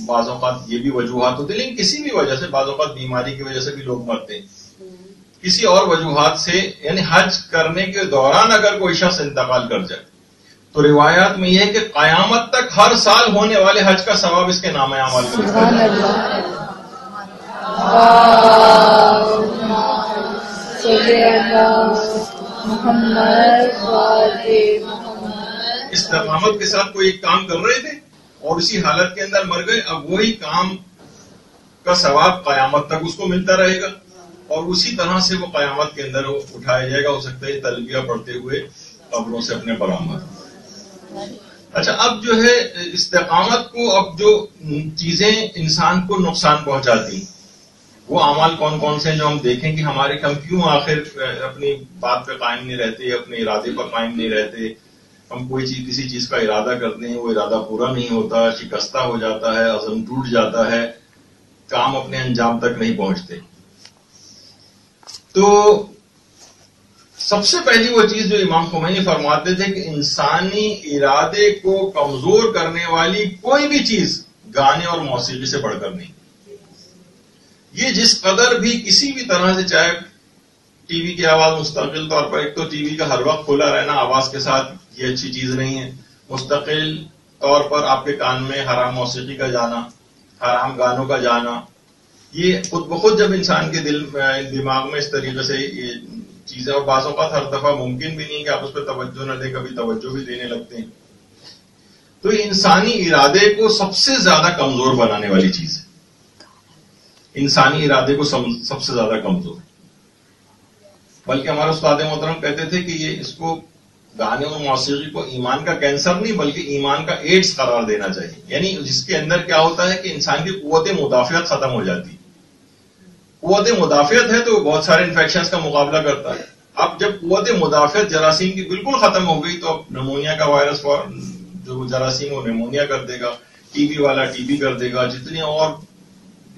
بعض اوقات یہ بھی وجوہات ہوتی ہیں، لیکن کسی بھی وجہ سے، بعض اوقات بیماری کی وجہ سے بھی لوگ مرتے ہیں، کسی اور وجوہات سے، یعنی حج کرنے کے دوران اگر کوئی شخص انتقال کر جائے تو روایات میں یہ ہے کہ قیامت تک ہر سال ہونے والے حج کا ثواب اس کے نام اعمال میں لکھا جائے. استقامت کے ساتھ کوئی ایک کام کر رہے تھے اور اسی حالت کے اندر مر گئے، اب وہی کام کا ثواب قیامت تک اس کو ملتا رہے گا اور اسی طرح سے وہ قیامت کے اندر اٹھایا جائے گا. ہو سکتا ہے تلبیہ پڑھتے ہوئے قبروں سے اپنے برآمد. اچھا، اب جو ہے استقامت کو، اب جو چیزیں انسان کو نقصان پہنچاتی وہ اعمال کون کون سے ہیں جو ہم دیکھیں کہ ہم کیوں آخر اپنی بات پہ قائم نہیں رہتے، اپنے ارادے پر قائم نہیں رہتے. ہم کوئی چیز، کسی چیز کا ارادہ کرتے ہیں، وہ ارادہ پورا نہیں ہوتا، شکستہ ہو جاتا ہے، عزم ٹوٹ جاتا ہے، کام اپنے انجام تک نہیں پہنچتے. تو سب سے پہلی وہ چیز جو امام خمینی فرماتے تھے کہ انسانی ارادے کو کمزور کرنے والی کوئی بھی چیز گانے اور موسیقی سے بڑھ کر نہیں. یہ جس قدر بھی کسی بھی طرح سے، چاہے ٹی وی کی آواز مستقل طور پر، ایک تو ٹی وی کا ہر وقت کھلا رہنا آواز کے ساتھ، یہ اچھی چیز نہیں ہے. مستقل طور پر آپ کے کان میں حرام موسیقی کا جانا، حرام گانوں کا جانا، یہ خود بخود جب انسان کے دماغ میں اس طریقے سے یہ چیزیں، اور بعض اوقات ہر دفعہ ممکن بھی نہیں کہ آپ اس پہ توجہ نہ دیں، کبھی توجہ بھی دینے لگتے ہیں، تو یہ انسانی ارادے کو سب سے زیادہ کمزور بنانے والی چیز ہے. انسانی ارادے کو سب سے زیادہ کمزور. بلکہ ہمارے استاد محترم کہتے تھے کہ یہ اس کو، گانے اور موسیقی کو ایمان کا کینسر نہیں بلکہ ایمان کا ایڈز قرار دینا چاہیے. یعنی جس کے اندر کیا ہوتا ہے کہ انسان کی قوت مدافعت ختم ہو جاتی ہے. قوت مدافعت ہے تو وہ بہت سارے انفیکشنز کا مقابلہ کرتا ہے. اب جب قوت مدافعت جراثیم کی بالکل ختم ہو گئی تو اب نمونیا کا وائرس جو جراثیم وہ نمونیا کر دے گا، ٹی بی والا ٹی بی کر دے گا، جتنے اور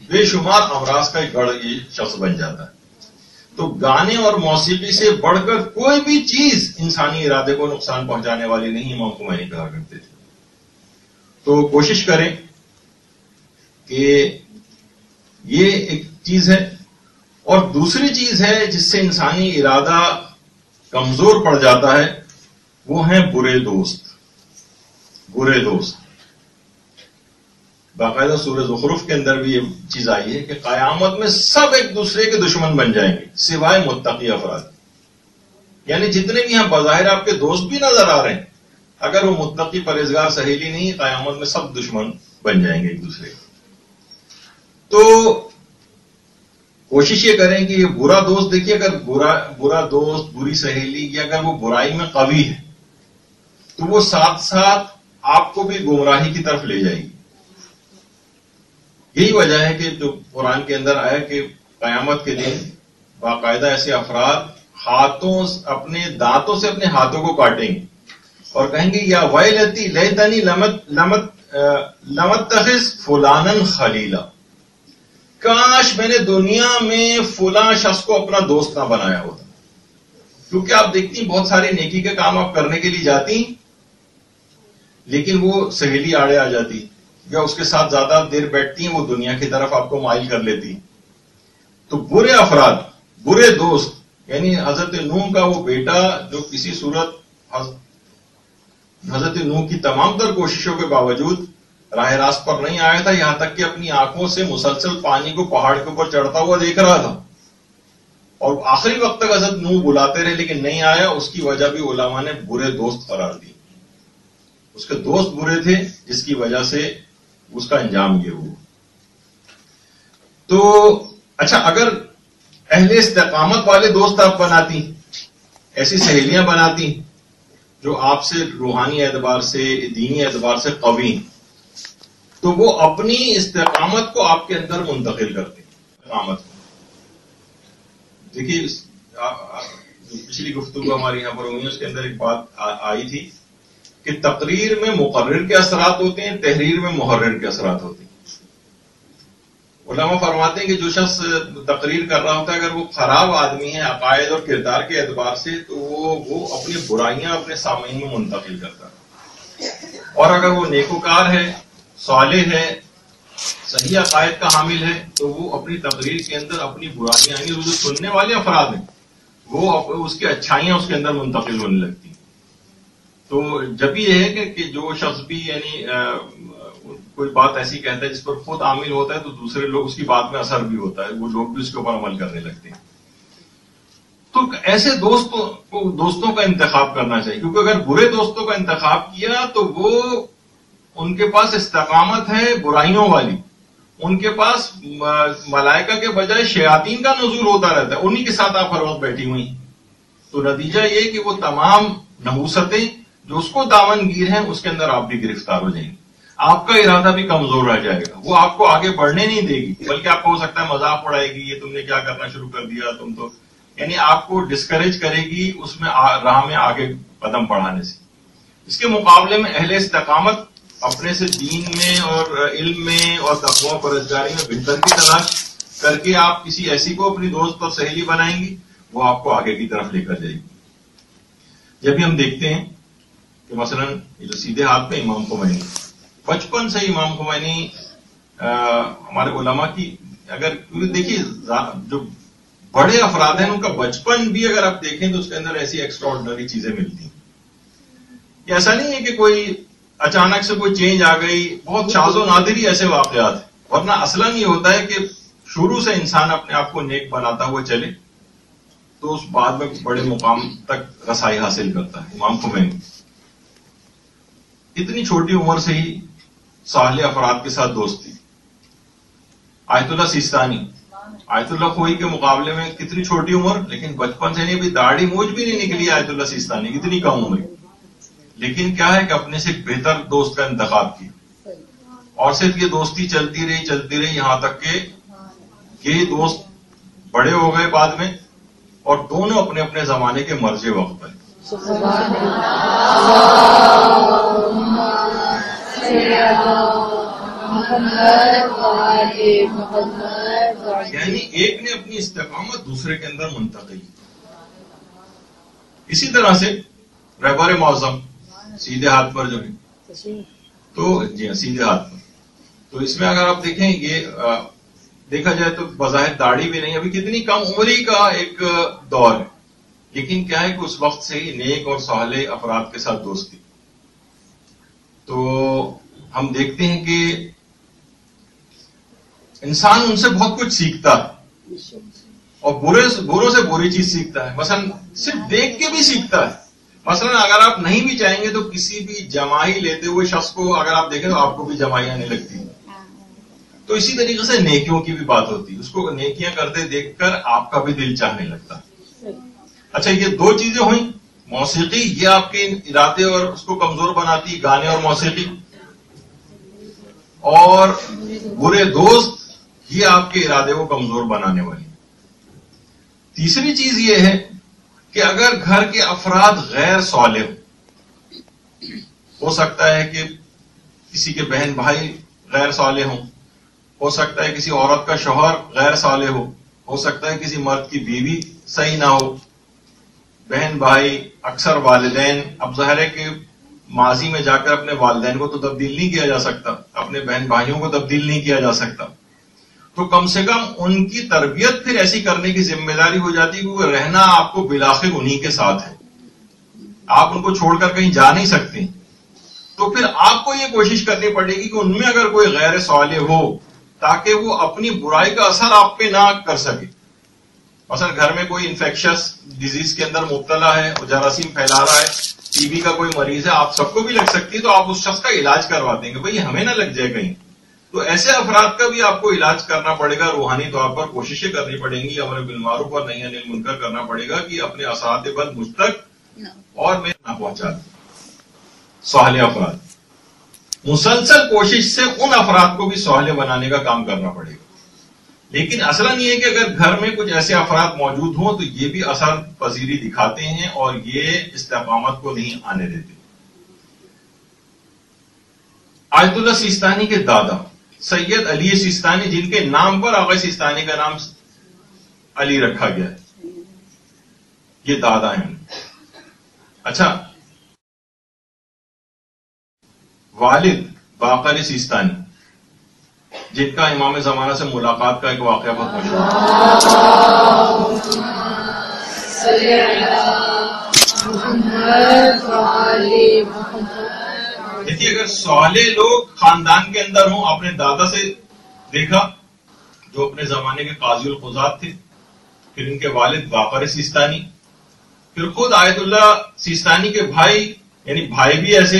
بے شمار امراض کا ایک گڑھ یہ شخص بن جاتا ہے. تو گانے اور موسیقی سے بڑھ کر کوئی بھی چیز انسانی ارادے کو نقصان پہنچانے والی نہیں، امام خمینی کہا کرتے تھے. تو کوشش کریں کہ یہ ایک چیز ہے. اور دوسری چیز ہے جس سے انسانی ارادہ کمزور پڑ جاتا ہے، وہ ہیں برے دوست. برے دوست باقاعدہ سورہ زخرف کے اندر بھی یہ چیز آئی ہے کہ قیامت میں سب ایک دوسرے کے دشمن بن جائیں گے سوائے متقی افراد. یعنی جتنے بھی یہاں بظاہر آپ کے دوست بھی نظر آ رہے ہیں، اگر وہ متقی پرہیزگار سہیلی نہیں، قیامت میں سب دشمن بن جائیں گے ایک دوسرے کے. تو کوشش یہ کریں کہ یہ برا دوست، دیکھیے اگر برا دوست، بری سہیلی، یا اگر وہ برائی میں قوی ہے تو وہ ساتھ ساتھ آپ کو بھی گمراہی کی طرف لے جائے گی. یہی وجہ ہے کہ جو قرآن کے اندر آیا کہ قیامت کے دن باقاعدہ ایسے افراد اپنے دانتوں سے اپنے ہاتھوں کو کاٹیں گے اور کہیں گے یا ویلتی لیتنی لم اتخذ فلانا خلیلا. کاش میں نے دنیا میں فلاں شخص کو اپنا دوست نہ بنایا ہوتا. کیونکہ آپ دیکھتی ہیں بہت سارے نیکی کے کام آپ کرنے کے لیے جاتی لیکن وہ سہیلی آڑے آ جاتی یا اس کے ساتھ زیادہ دیر بیٹھتی ہیں وہ دنیا کی طرف آپ کو مائل کر لیتی. تو برے افراد، برے دوست، یعنی حضرت نوح کا وہ بیٹا جو کسی صورت حضرت نوح کی تمام تر کوششوں کے باوجود راہ راست پر نہیں آیا تھا، یہاں تک کہ اپنی آنکھوں سے مسلسل پانی کو پہاڑ کے اوپر چڑھتا ہوا دیکھ رہا تھا اور آخری وقت تک حضرت نوح بلاتے رہے لیکن نہیں آیا. اس کی وجہ بھی علماء نے برے دوست قرار دی. اس کے دوست برے تھے جس کی وجہ سے اس کا انجام یہ ہوا. تو اچھا، اگر اہل استقامت والے دوست آپ بناتی، ایسی سہیلیاں بناتی جو آپ سے روحانی اعتبار سے، دینی اعتبار سے قوی، تو وہ اپنی استقامت کو آپ کے اندر منتقل کرتے ہیں. استقامت کو دیکھیے، پچھلی گفتگو ہماری یہاں پر ہوئی اس کے اندر ایک بات آئی تھی کہ تقریر میں مقرر کے اثرات ہوتے ہیں، تحریر میں محرر کے اثرات ہوتے ہیں. علماء فرماتے ہیں کہ جو شخص تقریر کر رہا ہوتا ہے اگر وہ خراب آدمی ہے عقائد اور کردار کے اعتبار سے تو وہ اپنی برائیاں اپنے سامعین میں منتقل کرتا ہے، اور اگر وہ نیکوکار ہے، صالح ہے، صحیح عقائد کا حامل ہے تو وہ اپنی تقریر کے اندر اپنی برائیاں، یعنی جو سننے والے افراد ہیں وہ اس کی اچھائیاں اس کے اندر منتقل ہونے لگتی ہیں. تو جب یہ ہے کہ جو شخص بھی یعنی کوئی بات ایسی کہتا ہے جس پر خود عامل ہوتا ہے تو دوسرے لوگ اس کی بات میں اثر بھی ہوتا ہے، وہ لوگ بھی اس کے اوپر عمل کرنے لگتے ہیں. تو ایسے دوستوں کا انتخاب کرنا چاہیے، کیونکہ اگر برے دوستوں کا انتخاب کیا تو وہ ان کے پاس استقامت ہے برائیوں والی، ان کے پاس ملائکہ کے بجائے شیاطین کا نزول ہوتا رہتا ہے، انہی کے ساتھ آپ ہر وقت بیٹھی ہوئی. تو نتیجہ یہ کہ وہ تمام نحوستیں جو اس کو دامن گیر ہیں اس کے اندر آپ بھی گرفتار ہو جائیں گے. آپ کا ارادہ بھی کمزور رہ جائے گا، وہ آپ کو آگے بڑھنے نہیں دے گی، بلکہ آپ کو ہو سکتا ہے مذاق اڑائے گی، یہ تم نے کیا کرنا شروع کر دیا، تم تو، یعنی آپ کو ڈسکریج کرے گی اس میں راہ میں آگے قدم بڑھانے سے. اس کے مقابلے میں اہل استقامت اپنے سے دین میں اور علم میں اور تقویٰ پرہیزگاری میں بہتر کی تلاش کر کے آپ کسی ایسی کو اپنی دوست اور سہیلی بنائیں گی، وہ آپ کو آگے کی طرف لے کر جائے گی. جب بھی ہم دیکھتے ہیں کہ مثلا جو سیدھے ہاتھ پہ امام خمینی، بچپن سے امام خمینی ہمارے علماء کی، اگر دیکھیے جو بڑے افراد ہیں ان کا بچپن بھی اگر آپ دیکھیں تو اس کے اندر ایسی ایکسٹرا آرڈنری چیزیں ملتی ہیں. یہ ایسا نہیں ہے کہ کوئی اچانک سے کوئی چینج آ گئی، بہت شاذ و نادر ہی ایسے واقعات ہیں. ورنہ اصلاً یہ ہوتا ہے کہ شروع سے انسان اپنے آپ کو نیک بناتا ہوا چلے تو اس بعد میں بڑے مقام تک رسائی حاصل کرتا ہے. امام خمینی اتنی چھوٹی عمر سے ہی صالح افراد کے ساتھ دوستی. آیت اللہ سیستانی، آیت اللہ خوئی کے مقابلے میں کتنی چھوٹی عمر، لیکن بچپن سے نہیں، ابھی داڑھی مونچھ بھی نہیں نکلی آیت اللہ سیستانی، کتنی کم عمر، لیکن کیا ہے کہ اپنے سے ایک بہتر دوست کا انتخاب کیا اور صرف یہ دوستی چلتی رہی یہاں تک کہ یہ دوست بڑے ہو گئے بعد میں اور دونوں اپنے اپنے زمانے کے مرجع وقت پر. یعنی ایک نے اپنی استقامت دوسرے کے اندر منتقل. اسی طرح سے رہبر معظم سیدھے ہاتھ پر جو ہے، تو جی ہاں سیدھے ہاتھ پر، تو اس میں اگر آپ دیکھیں یہ دیکھا جائے تو بظاہر داڑھی بھی نہیں، ابھی کتنی کم عمری کا ایک دور ہے، لیکن کیا ہے کہ اس وقت سے ہی نیک اور صالح افراد کے ساتھ دوستی. تو ہم دیکھتے ہیں کہ انسان ان سے بہت کچھ سیکھتا ہے اور بروں سے بری چیز سیکھتا ہے. مثلا صرف دیکھ کے بھی سیکھتا ہے. مثلا اگر آپ نہیں بھی چاہیں گے تو کسی بھی جمائی لیتے ہوئے شخص کو اگر آپ دیکھیں تو آپ کو بھی جمائی آنے لگتی ہے. تو اسی طریقے سے نیکیوں کی بھی بات ہوتی ہے، اس کو نیکیاں کرتے دیکھ کر آپ کا بھی دل چاہنے لگتا ہے. اچھا یہ دو چیزیں ہوئیں، موسیقی یہ آپ کے ارادے اور اس کو کمزور بناتی، گانے اور موسیقی، اور برے دوست یہ آپ کے ارادے کو کمزور بنانے والی. تیسری چیز یہ ہے کہ اگر گھر کے افراد غیر صالح ہو سکتا ہے کہ کسی کے بہن بھائی غیر صالح ہوں ہو سکتا ہے کسی عورت کا شوہر غیر صالح ہو سکتا ہے کسی مرد کی بیوی صحیح نہ ہو، بہن بھائی، اکثر والدین. اب ظاہر ہے کہ ماضی میں جا کر اپنے والدین کو تو تبدیل نہیں کیا جا سکتا، اپنے بہن بھائیوں کو تبدیل نہیں کیا جا سکتا، تو کم سے کم ان کی تربیت پھر ایسی کرنے کی ذمہ داری ہو جاتی ہے کہ رہنا آپ کو بالآخر انہی کے ساتھ ہے، آپ ان کو چھوڑ کر کہیں جا نہیں سکتے. تو پھر آپ کو یہ کوشش کرنی پڑے گی کہ ان میں اگر کوئی غیر صالح ہو تاکہ وہ اپنی برائی کا اثر آپ پہ نہ کر سکے. مثلا گھر میں کوئی انفیکشس ڈیزیز کے اندر مبتلا ہے اور جراثیم پھیلا رہا ہے، ٹی بی کا کوئی مریض ہے، آپ سب کو بھی لگ سکتی ہے، تو آپ اس شخص کا علاج کروا دیں گے، بھئی ہمیں نہ لگ جائے کہیں. تو ایسے افراد کا بھی آپ کو علاج کرنا پڑے گا، روحانی طور پر کوششیں کرنی پڑیں گی، امر بالمعروف اور نہی عن المنکر کرنا پڑے گا کہ اپنے اثرات بد مجھ تک اور میں نہ پہنچا دیں. صالح افراد، مسلسل کوشش سے ان افراد کو بھی صالح بنانے کا کام کرنا پڑے گا. لیکن اصلاً یہ ہے کہ اگر گھر میں کچھ ایسے افراد موجود ہوں تو یہ بھی اثر پذیری دکھاتے ہیں اور یہ استقامت کو نہیں آنے دیتے. آیت اللہ سیستانی کے دادا سید علی سیستانی، جن کے نام پر آغا سیستانی کا نام علی رکھا گیا ہے، یہ دادا ہیں. اچھا، والد باقر سیستانی، جن کا امام زمانہ سے ملاقات کا ایک واقعہ بہت مشہور ہے. دیکھیے، اگر صالح لوگ خاندان کے اندر ہوں، اپنے دادا سے دیکھا جو اپنے زمانے کے قاضی القضات تھے، پھر ان کے والد باقر سیستانی، پھر خود آیت اللہ سیستانی کے بھائی، یعنی بھائی بھی ایسے،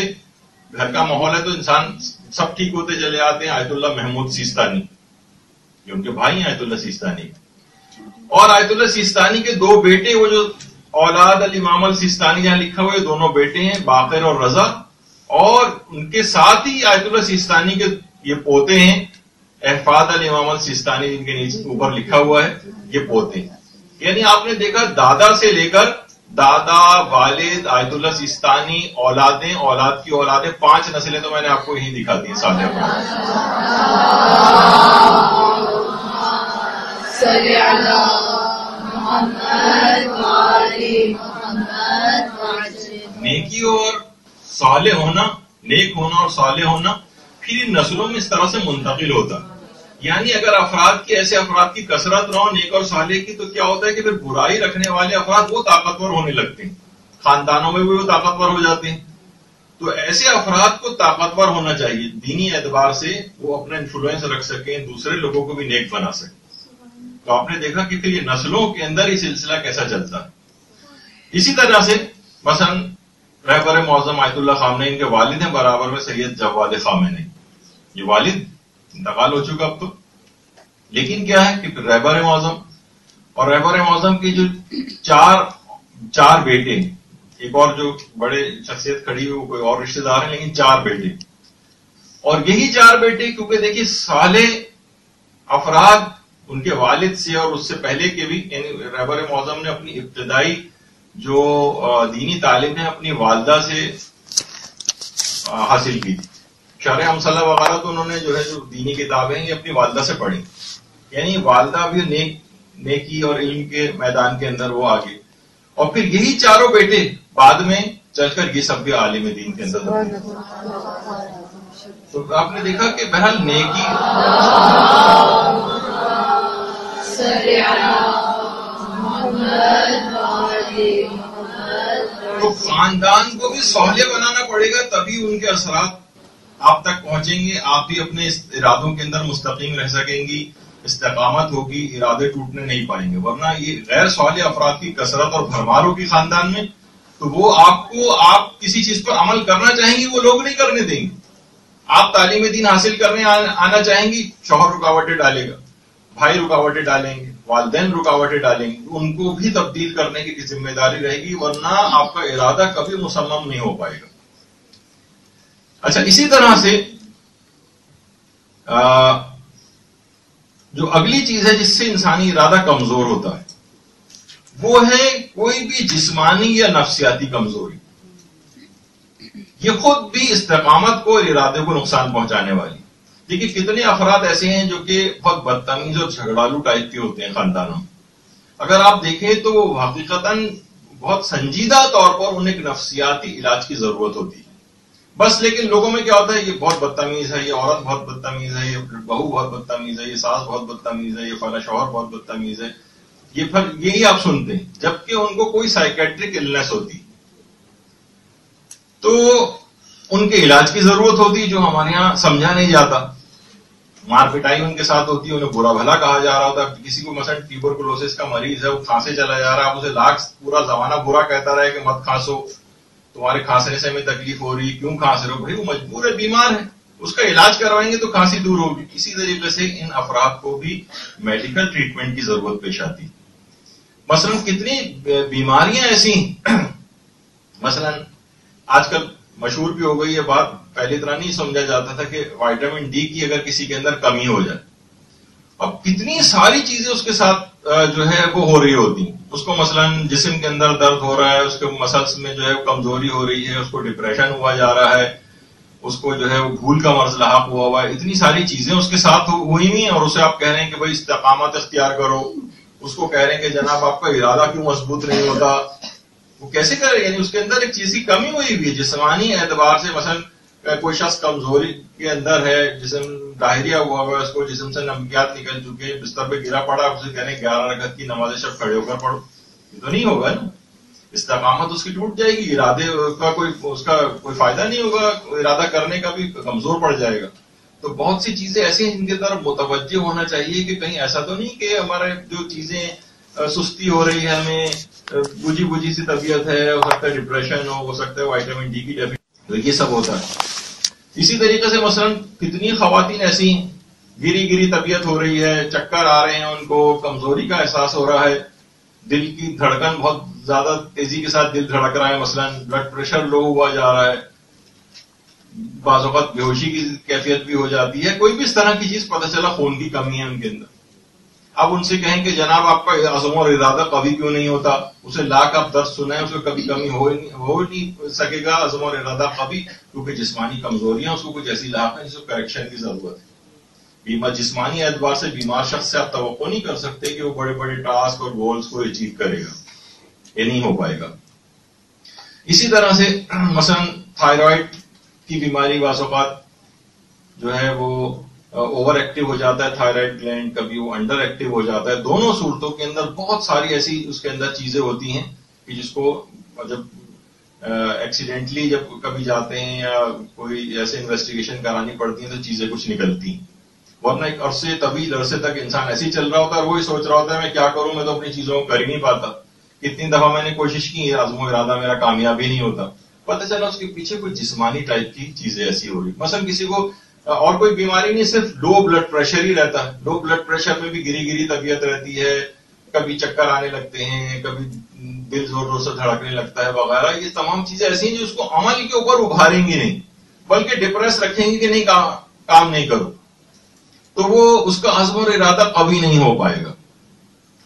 گھر کا ماحول ہے تو انسان سب ٹھیک ہوتے چلے آتے ہیں. آیت اللہ محمود سیستانی، یہ ان کے بھائی ہیں آیت اللہ سیستانی. اور آیت اللہ سیستانی کے دو بیٹے، وہ جو اولاد الامام السیستانی جہاں لکھا ہوا ہے، دونوں بیٹے ہیں باقر اور رضا، اور ان کے ساتھ ہی آیت اللہ سیستانی کے یہ پوتے ہیں احفاد الامام السیستانی، جن کے نیچے اوپر لکھا ہوا ہے، یہ پوتے ہیں. یعنی آپ نے دیکھا دادا سے لے کر دادا، والد، آیت اللہ سیستانی، اولادیں، اولاد کی اولادیں، 5 نسلیں تو میں نے آپ کو یہیں دکھا دی صالح افراد. نیکی اور صالح ہونا، نیک ہونا اور صالح ہونا پھر ان نسلوں میں اس طرح سے منتقل ہوتا. یعنی اگر افراد کی، ایسے افراد کی کثرت نہ ہو نیک اور صالح کی، تو کیا ہوتا ہے کہ پھر برائی رکھنے والے افراد وہ طاقتور ہونے لگتے ہیں، خاندانوں میں بھی وہ طاقتور ہو جاتے ہیں. تو ایسے افراد کو طاقتور ہونا چاہیے دینی اعتبار سے، وہ اپنا انفلوئنس رکھ سکیں، دوسرے لوگوں کو بھی نیک بنا سکیں. تو آپ نے دیکھا کہ پھر یہ نسلوں کے اندر یہ سلسلہ کیسا چلتا ہے. اسی طرح سے مثلا رہبر معظم آیت اللہ خامنئی کے والد ہیں برابر میں سید جواد خامنئی، یہ والد انتقال ہو چکا اب تو، لیکن کیا ہے کہ رہبر معظم، اور رہبر معظم کے جو چار بیٹے، ایک اور جو بڑے شخصیت کھڑی ہوئی وہ کوئی اور رشتہ دار ہیں، لیکن 4 بیٹے. اور یہی 4 بیٹے کیونکہ دیکھیے صالح افراد ان کے والد سے اور اس سے پہلے کے بھی، یعنی رہبر معظم نے اپنی ابتدائی جو دینی تعلیم ہے اپنی والدہ سے حاصل کی تھی. شرح امثلہ وغیرہ تو انہوں نے جو ہے جو دینی کتابیں ہیں یہ اپنی والدہ سے پڑھی، یعنی والدہ بھی نیکی اور علم کے میدان کے اندر وہ آگے. اور پھر یہی 4 بیٹے بعد میں چل کر یہ سب بھی عالم دین کے اندر. تو آپ نے دیکھا کہ بہرحال نیکی، تو خاندان کو بھی صالح بنانا پڑے گا، تبھی ان کے اثرات آپ تک پہنچیں گے، آپ بھی اپنے ارادوں کے اندر مستقیم رہ سکیں گی، استقامت ہوگی، ارادے ٹوٹنے نہیں پائیں گے. ورنہ یہ غیر صالح افراد کی کثرت اور بھرمار ہوگی خاندان میں، تو وہ آپ کسی چیز پر عمل کرنا چاہیں گی وہ لوگ نہیں کرنے دیں گے. آپ تعلیم دین حاصل کرنے آنا چاہیں گی، شوہر رکاوٹیں ڈالے گا، بھائی رکاوٹیں ڈالیں گے، والدین رکاوٹیں ڈالیں گے، ان کو بھی تبدیل کرنے کی ذمہ داری رہے گی، ورنہ آپ کا ارادہ کبھی مصمم نہیں ہو پائے گا. اچھا، اسی طرح سے جو اگلی چیز ہے جس سے انسانی ارادہ کمزور ہوتا ہے وہ ہے کوئی بھی جسمانی یا نفسیاتی کمزوری. یہ خود بھی استقامت کو اور ارادے کو نقصان پہنچانے والی. دیکھیے کتنے افراد ایسے ہیں جو کہ بہت بدتمیز اور جھگڑالو ٹائپ کے ہوتے ہیں خاندانوں میں. اگر آپ دیکھیں تو حقیقتاً بہت سنجیدہ طور پر انہیں ایک نفسیاتی علاج کی ضرورت ہوتی ہے. بس لیکن لوگوں میں کیا ہوتا ہے، یہ بہت بدتمیز ہے، یہ عورت بہت بدتمیز ہے، یہ بہو بہت بدتمیز ہے، یہ ساس بہت بدتمیز ہے، یہ فلاں شوہر بہت بدتمیز ہے، یہ پھر یہی آپ سنتے ہیں، جبکہ ان کو کوئی سائیکیٹرک النس ہوتی. تو ان کے علاج کی ضرورت ہوتی جو ہمارے ہاں سمجھا نہیں جاتا. مار پٹائی ان کے ساتھ ہوتی ہے، انہیں برا بھلا کہا جا رہا ہوتا ہے. کسی کو مثلا ٹیوبرکلوسس کا مریض ہے، وہ کھانسے چلا جا رہا ہے، آپ اسے لاکھ پورا زمانہ برا کہتا رہے کہ مت کھانسو، تمہارے کھانسنے سے ہمیں تکلیف ہو رہی، کیوں کھانس رہے ہو؟ بھائی وہ مجبور ہے، بیمار ہے، اس کا علاج کروائیں گے تو کھانسی دور ہوگی. اسی طریقے سے ان افراد کو بھی میڈیکل ٹریٹمنٹ کی ضرورت پیش آتی. مثلا کتنی بیماریاں ایسی مثلا آج کل مشہور بھی ہو گئی یہ بات، پہلی طرح نہیں سمجھا جاتا تھا کہ وائٹامن ڈی کی اگر کسی کے اندر کمی ہو جائے، اب کتنی ساری چیزیں اس کے ساتھ جو ہے وہ ہو رہی ہوتی ہیں. اس کو مثلا جسم کے اندر درد ہو رہا ہے، اس کے مسلس میں جو ہے کمزوری ہو رہی ہے، اس کو ڈپریشن ہوا جا رہا ہے، اس کو جو ہے وہ بھول کا مرض لاحق ہوا ہے، اتنی ساری چیزیں اس کے ساتھ ہوئی نہیں. اور اسے آپ کہہ رہے ہیں کہ بھائی استقامت اختیار کرو، اس کو کہہ رہے ہیں کہ جناب آپ کا ارادہ کیوں مضبوط نہیں ہوتا، وہ کیسے کرے؟ یعنی اس کے اندر ایک چیز کی کمی ہوئی ہوئی ہے جسمانی اعتبار سے. مثلا کوئی شخص کمزوری کے اندر ہے، جسم ڈائریا ہوا ہوا ہے، اس کو جسم سے نمکیات نکل چکے، بستر پہ گرا پڑا، اسے کہنے 11 رکعت کی نماز شب کھڑے ہو کر پڑھو، یہ تو نہیں ہوگا نا. استقامت اس کی ٹوٹ جائے گی، ارادے کا کوئی فائدہ نہیں ہوگا، ارادہ کرنے کا بھی کمزور پڑ جائے گا. تو بہت سی چیزیں ایسی ہیں جن کی طرف متوجہ ہونا چاہیے کہ کہیں ایسا تو نہیں کہ ہمارے جو چیزیں سستی ہو رہی ہے، ہمیں بجھی بجھی سی طبیعت ہے، ہو سکتا ہے ڈپریشن ہو سکتا ہے وائٹامن ڈی کی ڈیفیشنسی، تو یہ سب ہوتا ہے. اسی طریقے سے مثلا کتنی خواتین ایسی ہیں گری گری طبیعت ہو رہی ہے، چکر آ رہے ہیں، ان کو کمزوری کا احساس ہو رہا ہے، دل کی دھڑکن بہت زیادہ تیزی کے ساتھ دل دھڑک رہا ہے، مثلا بلڈ پریشر لو ہوا جا رہا ہے، بعض اوقات بے ہوشی کی کیفیت بھی ہو جاتی ہے، کوئی بھی اس طرح کی چیز پتہ چلا خون کی کمی ہے ان کے اندر. اب ان سے کہیں کہ جناب آپ کا عزم اور ارادہ کبھی کیوں نہیں ہوتا، اسے لاکھ آپ درد سنیں، اسے کبھی کمی ہو نہیں سکے گا عزم اور ارادہ کبھی، کیونکہ جسمانی کمزوریاں اس کو کچھ ایسی لاحق ہیں جس کو کریکشن کی ضرورت ہے. بیمار جسمانی اعتبار سے بیمار شخص سے آپ توقع نہیں کر سکتے کہ وہ بڑے بڑے ٹاسک اور گولز کو اچیو کرے گا، یہ نہیں ہو پائے گا. اسی طرح سے مثلا تھائرائڈ کی بیماری بعض اوقات جو ہے وہ اوور ایکٹیو ہو جاتا ہے تھائرائڈ گلینڈ، کبھی وہ انڈر ایکٹیو ہو جاتا ہے. دونوں صورتوں کے اندر بہت ساری ایسی اس کے اندر چیزیں ہوتی ہیں کہ جس کو جب ایکسیڈنٹلی جب کبھی جاتے ہیں یا کوئی ایسے انویسٹیگیشن کرانی پڑتی ہیں تو چیزیں کچھ نکلتی ہیں، ورنہ ایک عرصے طویل عرصے تک انسان ایسے ہی چل رہا ہوتا ہے اور وہی سوچ رہا ہوتا ہے میں کیا کروں، میں تو اپنی چیزوں کو کر ہی نہیں پاتا، کتنی دفعہ میں نے کوشش کی، عزم و ارادہ میرا کامیاب ہی نہیں ہوتا. پتہ چلا اس کے پیچھے کوئی جسمانی ٹائپ کی چیزیں ایسی ہو رہی. مثلا کسی کو اور کوئی بیماری نہیں، صرف لو بلڈ پریشر ہی رہتا ہے، لو بلڈ پریشر میں بھی گری گری طبیعت رہتی ہے، کبھی چکر آنے لگتے ہیں، کبھی دل زور زور سے دھڑکنے لگتا ہے وغیرہ. یہ تمام چیزیں ایسی ہیں جو اس کو عمل کے اوپر ابھاریں گی نہیں، بلکہ ڈپریس رکھیں گی کہ نہیں کام نہیں کروں، تو وہ اس کا عزم اور ارادہ کبھی نہیں ہو پائے گا.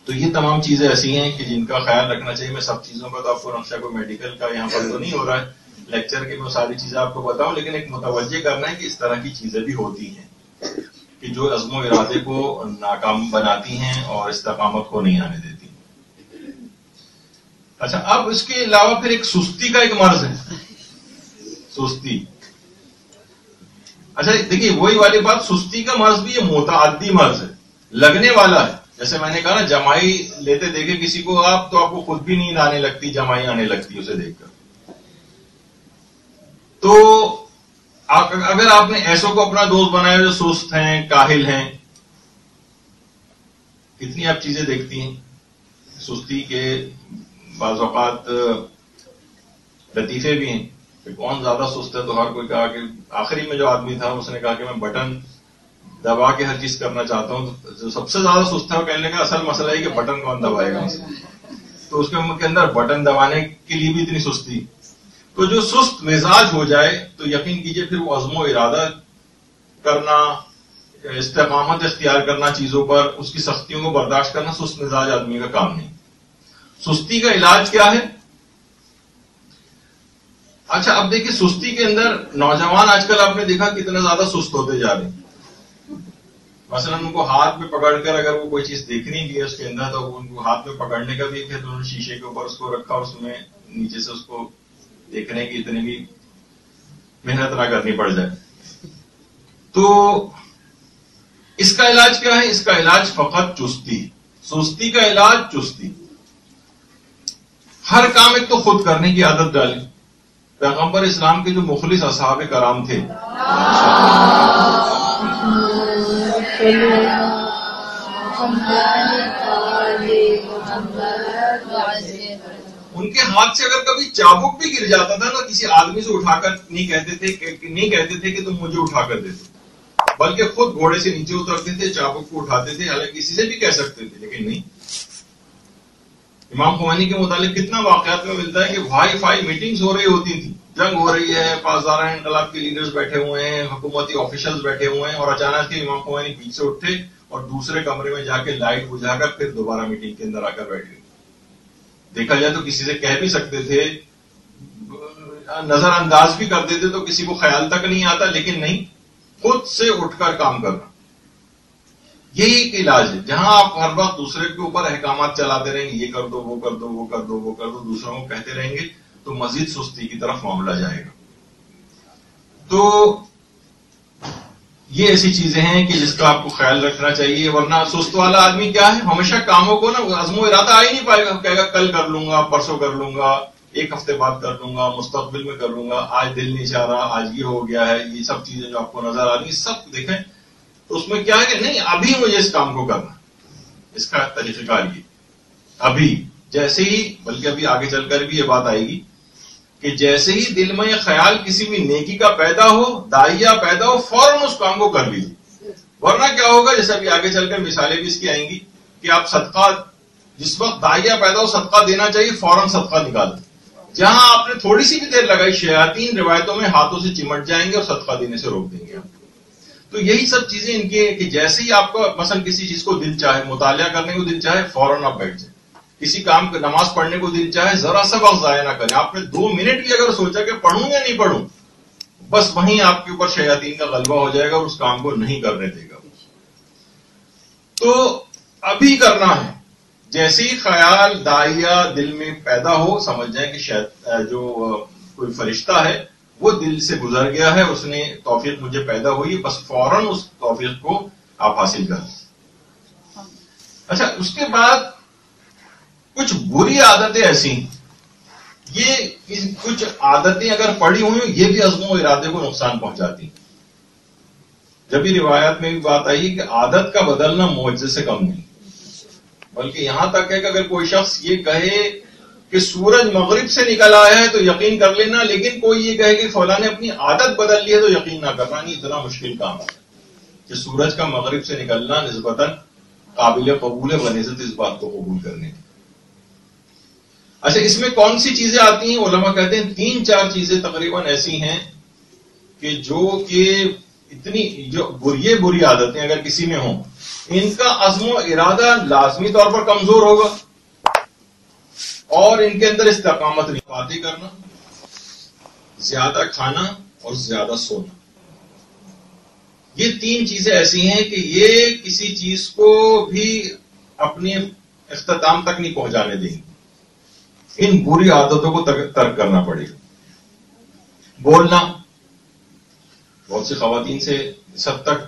تو یہ تمام چیزیں ایسی ہیں کہ جن کا خیال رکھنا چاہیے. میں سب چیزوں کا تو آپ کو نقشہ کوئی میڈیکل کا یہاں پر تو نہیں ہو رہا ہے لیکچر کے، میں ساری چیزیں آپ کو بتاؤں، لیکن ایک متوجہ کرنا ہے کہ اس طرح کی چیزیں بھی ہوتی ہیں کہ جو عزم و ارادے کو ناکام بناتی ہیں اور استقامت کو نہیں آنے دیتی. اچھا، اب اس کے علاوہ پھر ایک سستی کا ایک مرض ہے، سستی. اچھا دیکھیے وہی والی بات، سستی کا مرض بھی یہ متعدی مرض ہے، لگنے والا ہے. جیسے میں نے کہا نا، جمائی لیتے دیکھے کسی کو آپ تو آپ کو خود بھی نیند آنے لگتی، جمائی آنے لگتی اسے دیکھ کر. تو اگر آپ نے ایسوں کو اپنا دوست بنایا جو سست ہیں، کاہل ہیں، کتنی آپ چیزیں دیکھتی ہیں سستی کے. بعض اوقات لطیفے بھی ہیں کہ کون زیادہ سست ہے، تو ہر کوئی کہا کہ آخری میں جو آدمی تھا اس نے کہا کہ میں بٹن دبا کے ہر چیز کرنا چاہتا ہوں. جو سب سے زیادہ سست ہے وہ کہنے کا اصل مسئلہ ہے کہ بٹن کون دبائے گا، تو اس کے اندر بٹن دبانے کے لیے بھی اتنی سستی. تو جو سست مزاج ہو جائے تو یقین کیجئے پھر وہ عزم و ارادہ کرنا، استقامت اختیار کرنا چیزوں پر، اس کی سختیوں کو برداشت کرنا سست مزاج آدمی کا کام نہیں. سستی کا علاج کیا ہے؟ اچھا اب دیکھیں سستی کے اندر نوجوان آج کل آپ نے دیکھا کتنا زیادہ سست ہوتے جا رہے ہیں. مثلا ان کو ہاتھ میں پکڑ کر اگر وہ کوئی چیز دیکھنی بھی ہے اس کے اندر تو ان کو ہاتھ میں پکڑنے کا بھی پھر انہوں نے شیشے کے اوپر اس کو رکھا اور اس میں نیچے سے اس کو دیکھنے کی اتنی بھی محنت نہ کرنی پڑ جائے. تو اس کا علاج کیا ہے؟ اس کا علاج فقط چستی. سستی کا علاج چستی. ہر کام ایک تو خود کرنے کی عادت ڈالیں. پیغمبر اسلام کے جو مخلص اصحاب کرام تھے ان کے ہاتھ سے اگر کبھی چابک بھی گر جاتا تھا نا کسی آدمی سے اٹھا کر نہیں کہتے تھے کہ تم مجھے اٹھا کر دے دو، بلکہ خود گھوڑے سے نیچے اترتے تھے، چابک کو اٹھاتے تھے. حالانکہ کسی سے بھی کہہ سکتے تھے لیکن نہیں. امام خمینی کے متعلق کتنا واقعات میں ملتا ہے کہ وائی فائی میٹنگز ہو رہی ہوتی تھی، جنگ ہو رہی ہے، پاسداران انقلاب کے لیڈرز بیٹھے ہوئے ہیں، حکومتی آفیشلز بیٹھے ہوئے ہیں، اور اچانک سے امام خمینی پیچھے سے اٹھے اور دوسرے کمرے میں جا کے لائٹ بجھا کر پھر دوبارہ میٹنگ کے اندر آ کر بیٹھ گئے. دیکھا جائے تو کسی سے کہہ بھی سکتے تھے، نظر انداز بھی کر دیتے تو کسی کو خیال تک نہیں آتا، لیکن نہیں، خود سے اٹھ کر کام کرنا. یہی ایک علاج ہے. جہاں آپ ہر وقت دوسرے کے اوپر احکامات چلاتے رہیں گے، یہ کر دو، وہ کر دو، وہ کر دو، وہ کر دو، دوسروں کو کہتے رہیں گے تو مزید سستی کی طرف معاملہ جائے گا. تو یہ ایسی چیزیں ہیں کہ جس کا آپ کو خیال رکھنا چاہیے. ورنہ سست والا آدمی کیا ہے؟ ہمیشہ کاموں کو نا عزم و ارادہ آ ہی نہیں پائے گا. کہے گا کل کر لوں گا، پرسوں کر لوں گا، ایک ہفتے بعد کر لوں گا، مستقبل میں کر لوں گا، آج دل نہیں چاہ رہا، آج یہ ہو گیا ہے. یہ سب چیزیں جو آپ کو نظر آ رہی ہیں سب دیکھیں تو اس میں کیا ہے کہ نہیں، ابھی مجھے اس کام کو کرنا. اس کا طریقہ کار یہ ابھی جیسے ہی، بلکہ ابھی آگے چل کر بھی یہ بات آئے گی کہ جیسے ہی دل میں یہ خیال کسی بھی نیکی کا پیدا ہو، داعیہ پیدا ہو، فوراً اس کام کو کر لیجیے. ورنہ کیا ہوگا، جیسے ابھی آگے چل کر مثالیں بھی اس کی آئیں گی کہ آپ صدقہ، جس وقت داعیہ پیدا ہو صدقہ دینا چاہیے فوراً صدقہ نکالیں. جہاں آپ نے تھوڑی سی بھی دیر لگائی، شیاطین روایتوں میں ہاتھوں سے چمٹ جائیں گے اور صدقہ دینے سے روک دیں گے آپ. تو یہی سب چیزیں ان کی کہ جیسے ہی آپ کو مثلا کسی چیز کو دل چاہے، مطالعہ کرنے کو دل چاہے، فوراً آپ بیٹھ جائیں. کسی کام کو، نماز پڑھنے کو دل چاہے، ذرا سا وقت ضائع نہ کریں. آپ نے 2 منٹ بھی اگر سوچا کہ پڑھوں یا نہیں پڑھوں، بس وہیں آپ کے اوپر شیاطین کا غلبہ ہو جائے گا اور اس کام کو نہیں کرنے دے گا. تو ابھی کرنا ہے. جیسے ہی خیال داعیہ دل میں پیدا ہو، سمجھ جائیں کہ جو کوئی فرشتہ ہے وہ دل سے گزر گیا ہے، اس نے توفیق مجھے پیدا ہوئی، بس فوراً اس توفیق کو آپ حاصل کر لیں. اچھا، اس کے بعد کچھ بری عادتیں ایسی ہیں، یہ کچھ عادتیں اگر پڑی ہوئی ہیں یہ بھی عزم و ارادے کو نقصان پہنچاتی ہیں. جبھی روایات میں بھی بات آئی کہ عادت کا بدلنا معجزے سے کم نہیں، بلکہ یہاں تک ہے کہ اگر کوئی شخص یہ کہے کہ سورج مغرب سے نکل آیا ہے تو یقین کر لینا، لیکن کوئی یہ کہے کہ فلاں نے اپنی عادت بدل لی ہے تو یقین نہ کرنا. نہیں، اتنا مشکل کام ہے کہ سورج کا مغرب سے نکلنا نسبتاً قابل قبول ہے بنسبت اس بات کو قبول کرنے کی. اچھا، اس میں کون سی چیزیں آتی ہیں؟ علماء کہتے ہیں 3-4 چیزیں تقریباً ایسی ہیں کہ اتنی جو بری عادتیں اگر کسی میں ہوں، ان کا عزم و ارادہ لازمی طور پر کمزور ہوگا اور ان کے اندر استقامت نہیں. باتیں کرنا، زیادہ کھانا اور زیادہ سونا، یہ 3 چیزیں ایسی ہیں کہ یہ کسی چیز کو بھی اپنے اختتام تک نہیں پہنچانے دیں گی. ان بری عادتوں کو ترک کرنا پڑے گا. بولنا، بہت سی خواتین سے اس حد تک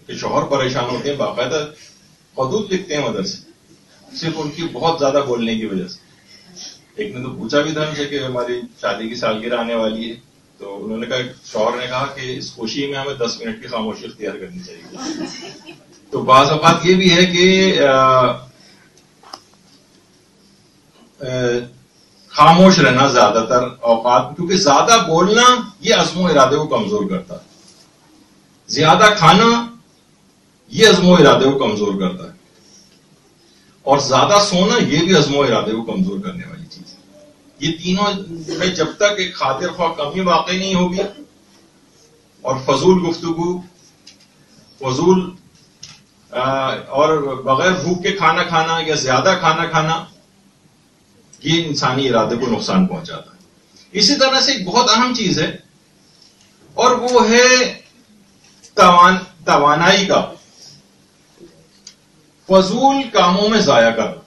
کہ شوہر پریشان ہوتے ہیں، باقاعدہ خطوط لکھتے ہیں مدرسے صرف ان کی بہت زیادہ بولنے کی وجہ سے. ایک نے تو پوچھا بھی تھا ان سے کہ ہماری شادی کی سالگرہ آنے والی ہے، تو انہوں نے کہا، شوہر نے کہا کہ اس خوشی میں ہمیں 10 منٹ کی خاموشی اختیار کرنی چاہیے. تو بعض اوقات یہ بھی ہے کہ خاموش رہنا زیادہ تر اوقات، کیونکہ زیادہ بولنا یہ عزم و ارادے کو کمزور کرتا ہے، زیادہ کھانا یہ عزم و ارادے کو کمزور کرتا ہے، اور زیادہ سونا یہ بھی عزم و ارادے کو کمزور کرنے والی چیز ہے. یہ تینوں میں جب تک ایک خاطر خواہ کمی واقع نہیں ہوگی اور فضول گفتگو، فضول اور بغیر بھوک کے کھانا کھانا یا زیادہ کھانا کھانا، یہ انسانی ارادے کو نقصان پہنچاتا ہے. اسی طرح سے ایک بہت اہم چیز ہے اور وہ ہے توانائی کا فضول کاموں میں ضائع کرنا.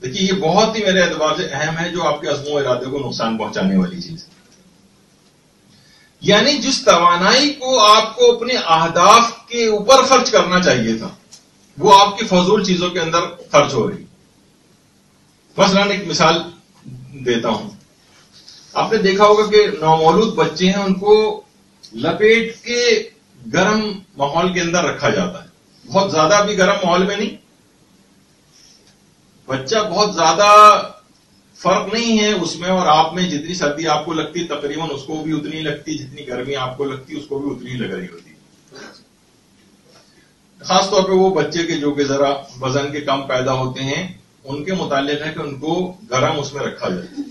دیکھیے یہ بہت ہی میرے اعتبار سے اہم ہے، جو آپ کے عزم و ارادے کو نقصان پہنچانے والی چیز ہے. یعنی جس توانائی کو آپ کو اپنے اہداف کے اوپر خرچ کرنا چاہیے تھا، وہ آپ کی فضول چیزوں کے اندر خرچ ہو رہی. مثلا ایک مثال دیتا ہوں. آپ نے دیکھا ہوگا کہ نومولود بچے ہیں، ان کو لپیٹ کے گرم ماحول کے اندر رکھا جاتا ہے. بہت زیادہ بھی گرم ماحول میں نہیں، بچہ بہت زیادہ فرق نہیں ہے اس میں اور آپ میں. جتنی سردی آپ کو لگتی تقریباً اس کو بھی اتنی لگتی، جتنی گرمی آپ کو لگتی اس کو بھی اتنی لگ رہی ہوتی. خاص طور پہ وہ بچے کے جو کہ ذرا وزن کے کم پیدا ہوتے ہیں، ان کے متعلق ہے کہ ان کو گرم اس میں رکھا جائے.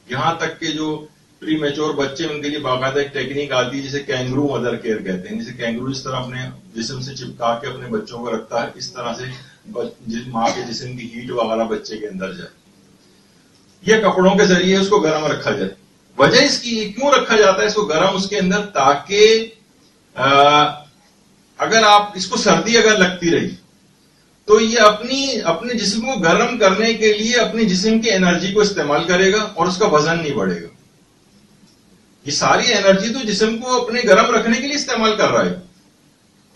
یہاں تک کہ جو پری میچور بچے، ان کے لیے باقاعدہ ایک ٹیکنیک آتی ہے جسے کینگرو مدر کیئر کہتے ہیں. جسے کینگرو اس طرح اپنے جسم سے چپکا کے اپنے بچوں کو رکھتا ہے، اس طرح سے ماں کے جسم کی ہیٹ وغیرہ بچے کے اندر جائے. یہ کپڑوں کے ذریعے اس کو گرم رکھا جائے. وجہ اس کی کیوں رکھا جاتا ہے اس کو گرم اس کے اندر؟ تاکہ اگر آپ اس کو سردی اگر لگتی رہی تو یہ اپنے جسم کو گرم کرنے کے لیے اپنی جسم کی انرجی کو استعمال کرے گا اور اس کا وزن نہیں بڑھے گا. یہ ساری انرجی تو جسم کو اپنے گرم رکھنے کے لیے استعمال کر رہا ہے.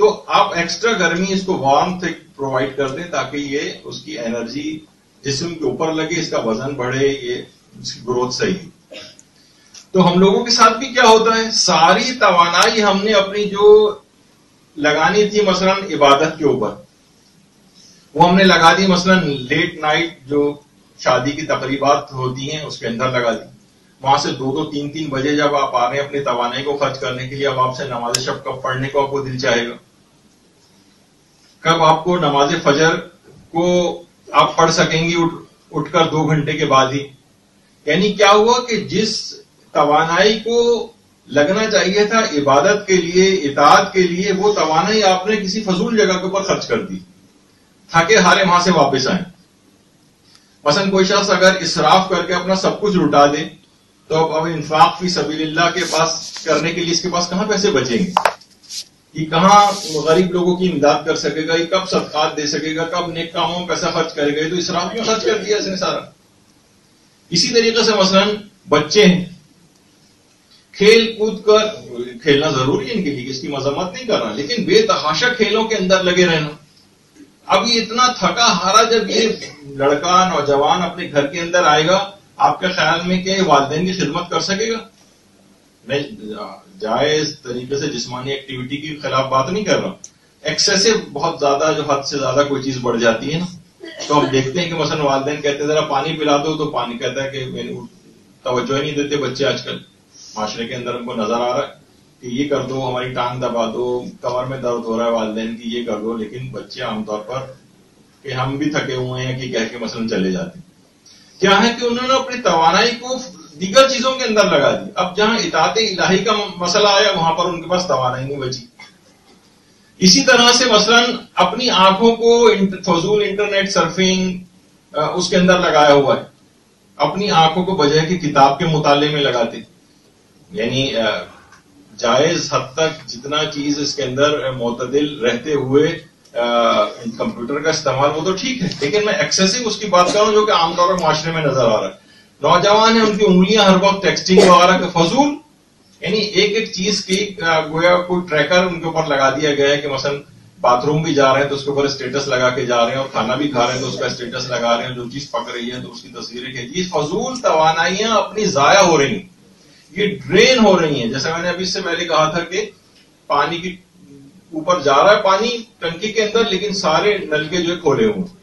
تو آپ ایکسٹرا گرمی اس کو وارم پرووائڈ کر دیں تاکہ یہ اس کی انرجی جسم کے اوپر لگے، اس کا وزن بڑھے، یہ اس کی گروتھ صحیح. تو ہم لوگوں کے ساتھ بھی کیا ہوتا ہے، ساری توانائی ہم نے اپنی جو لگانی تھی مثلا عبادت کے اوپر، وہ ہم نے لگا دی. مثلا لیٹ نائٹ جو شادی کی تقریبات ہوتی ہیں اس کے اندر لگا دی. وہاں سے 2-3 بجے جب آپ آ رہے ہیں اپنی توانائی کو خرچ کرنے کے لیے، اب آپ سے نماز شب کب پڑھنے کو آپ کو دل چاہے گا؟ کب آپ کو نماز فجر کو آپ پڑھ سکیں گی اٹھ کر 2 گھنٹے کے بعد ہی؟ یعنی کیا ہوا کہ جس توانائی کو لگنا چاہیے تھا عبادت کے لیے، اطاعت کے لیے، وہ توانائی آپ نے کسی فضول جگہ کے اوپر خرچ کر دی، تھکے ہارے وہاں سے واپس آئیں. مثلا کوئی شخص اگر اسراف کر کے اپنا سب کچھ لٹا دے تو اب انفاق فی سبیل اللہ کے پاس کرنے کے لیے اس کے پاس کہاں پیسے بچیں گے؟ یہ کہاں غریب لوگوں کی امداد کر سکے گا؟ یہ کب صدقات دے سکے گا؟ کب نیک کاموں میں پیسہ خرچ کرے گا؟ تو اسراف میں خرچ کر دیا اس نے سارا. اسی طریقے سے مثلا بچے ہیں، کھیل کود کر، کھیلنا ضروری ہے ان کے لیے، اس کی مذمت نہیں کر رہا، لیکن بے تحاشا کھیلوں کے اندر لگے رہنا. اب یہ اتنا تھکا ہارا جب یہ لڑکا نوجوان اپنے گھر کے اندر آئے گا، آپ کے خیال میں کہ والدین کی خدمت کر سکے گا؟ میں جائز طریقے سے جسمانی ایکٹیویٹی کی خلاف بات نہیں کر رہا. ایکسیسو بہت زیادہ، جو حد سے زیادہ کوئی چیز بڑھ جاتی ہے نا، تو ہم دیکھتے ہیں کہ مثلا والدین کہتے ہیں ذرا پانی پلا دو، تو پانی کہتا ہے کہ توجہ ہی نہیں دیتے بچے. آج کل معاشرے کے اندر ہم کو نظر آ رہا ہے کہ یہ کر دو، ہماری ٹانگ دبا دو، کمر میں درد ہو رہا ہے والدین کی، یہ کر دو. لیکن بچے عام طور پر کہ ہم بھی تھکے ہوئے ہیں کہ کہہ کے مثلا چلے جاتے ہیں. کیا ہے کہ انہوں نے اپنی توانائی کو دیگر چیزوں کے اندر لگا دی. اب جہاں اطاعت الہی کا مسئلہ آیا وہاں پر ان کے پاس توانائی نہیں بچی. اسی طرح سے مثلا اپنی آنکھوں کو فضول انٹرنیٹ سرفنگ اس کے اندر لگایا ہوا ہے. اپنی آنکھوں کو بجائے کہ کتاب کے مطالعے میں لگاتے. یعنی جائز حد تک جتنا چیز اس کے اندر معتدل رہتے ہوئے کمپیوٹر کا استعمال، وہ تو ٹھیک ہے، لیکن میں ایکسیسو اس کی بات کر رہا ہوں جو کہ عام طور پر معاشرے میں نظر آ رہا ہے. نوجوان ہیں، ان کی انگلیاں ہر وقت ٹیکسٹنگ وغیرہ کے فضول، یعنی ایک چیز کی گویا کوئی ٹریکر ان کے اوپر لگا دیا گیا ہے کہ مثلا باتھ روم بھی جا رہے ہیں تو اس کے اوپر اسٹیٹس لگا کے جا رہے ہیں، اور کھانا بھی کھا رہے ہیں تو اس کا اسٹیٹس لگا رہے ہیں، جو چیز پک رہی ہے تو اس کی تصویریں کھینچی. فضول توانائیاں اپنی ضائع ہو رہی ہیں، یہ ڈرین ہو رہی ہیں. جیسے میں نے ابھی اس سے پہلے کہا تھا کہ پانی کی اوپر جا رہا ہے پانی ٹنکی کے اندر، لیکن سارے نل کے جو کھولے ہوئے.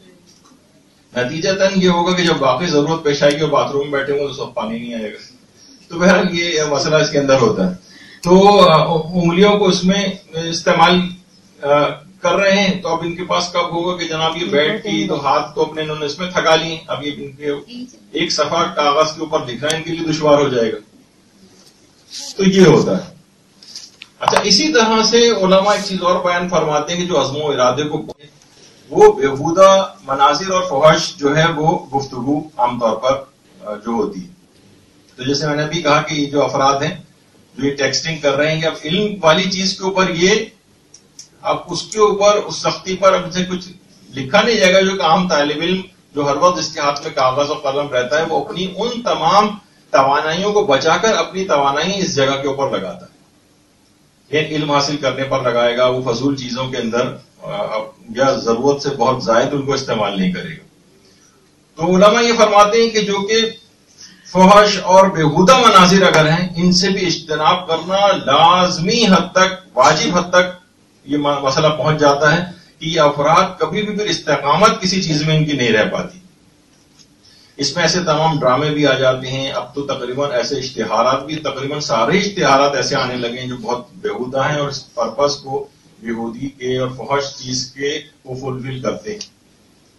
نتیجتاً یہ ہوگا کہ جب واقعی ضرورت پیش آئے گی اور باتھ روم میں بیٹھے ہوں تو سب پانی نہیں آئے گا. تو بہرحال یہ مسئلہ اس کے اندر ہوتا ہے. تو انگلیوں کو اس میں استعمال کر رہے ہیں، تو اب ان کے پاس کب ہوگا کہ جناب یہ بیٹھ کی تو ہاتھ تو اپنے انہوں نے اس میں تھکا لیے، اب یہ ان کے ایک صفحہ کاغذ کے اوپر لکھنا ان کے لیے دشوار ہو جائے گا. تو یہ ہوتا ہے. اچھا، اسی طرح سے علماء ایک چیز اور بیان فرماتے ہیں کہ جو عزم و ارادے کو وہ بےہودہ مناظر اور فحش جو ہے وہ گفتگو عام طور پر جو ہوتی ہے. تو جیسے میں نے ابھی کہا کہ یہ جو افراد ہیں جو یہ ٹیکسٹنگ کر رہے ہیں، اب علم والی چیز کے اوپر یہ اب اس کے اوپر اس سختی پر اب سے کچھ لکھا نہیں جائے گا. جو کہ عام طالب علم جو ہر وقت اس کے ہاتھ میں کاغذ اور قلم رہتا ہے وہ اپنی ان تمام توانائیوں کو بچا کر اپنی توانائی اس جگہ کے اوپر لگاتا ہے. یہ علم حاصل کرنے پر لگائے گا, وہ فضول چیزوں کے اندر یا ضرورت سے بہت زائد ان کو استعمال نہیں کرے گا. تو علماء یہ فرماتے ہیں کہ جو کہ فحش اور بیہودہ مناظر اگر ہیں ان سے بھی اجتناب کرنا لازمی حد تک, واجب حد تک یہ مسئلہ پہنچ جاتا ہے کہ یہ افراد کبھی بھی پھر استقامت کسی چیز میں ان کی نہیں رہ پاتی. اس میں ایسے تمام ڈرامے بھی آ جاتے ہیں. اب تو تقریباً ایسے اشتہارات بھی, تقریباً سارے اشتہارات ایسے آنے لگے ہیں جو بہت بیہودہ ہیں اور اس پرپس کو بیہودی کے اور فحش چیز کے وہ فلفل کرتے ہیں.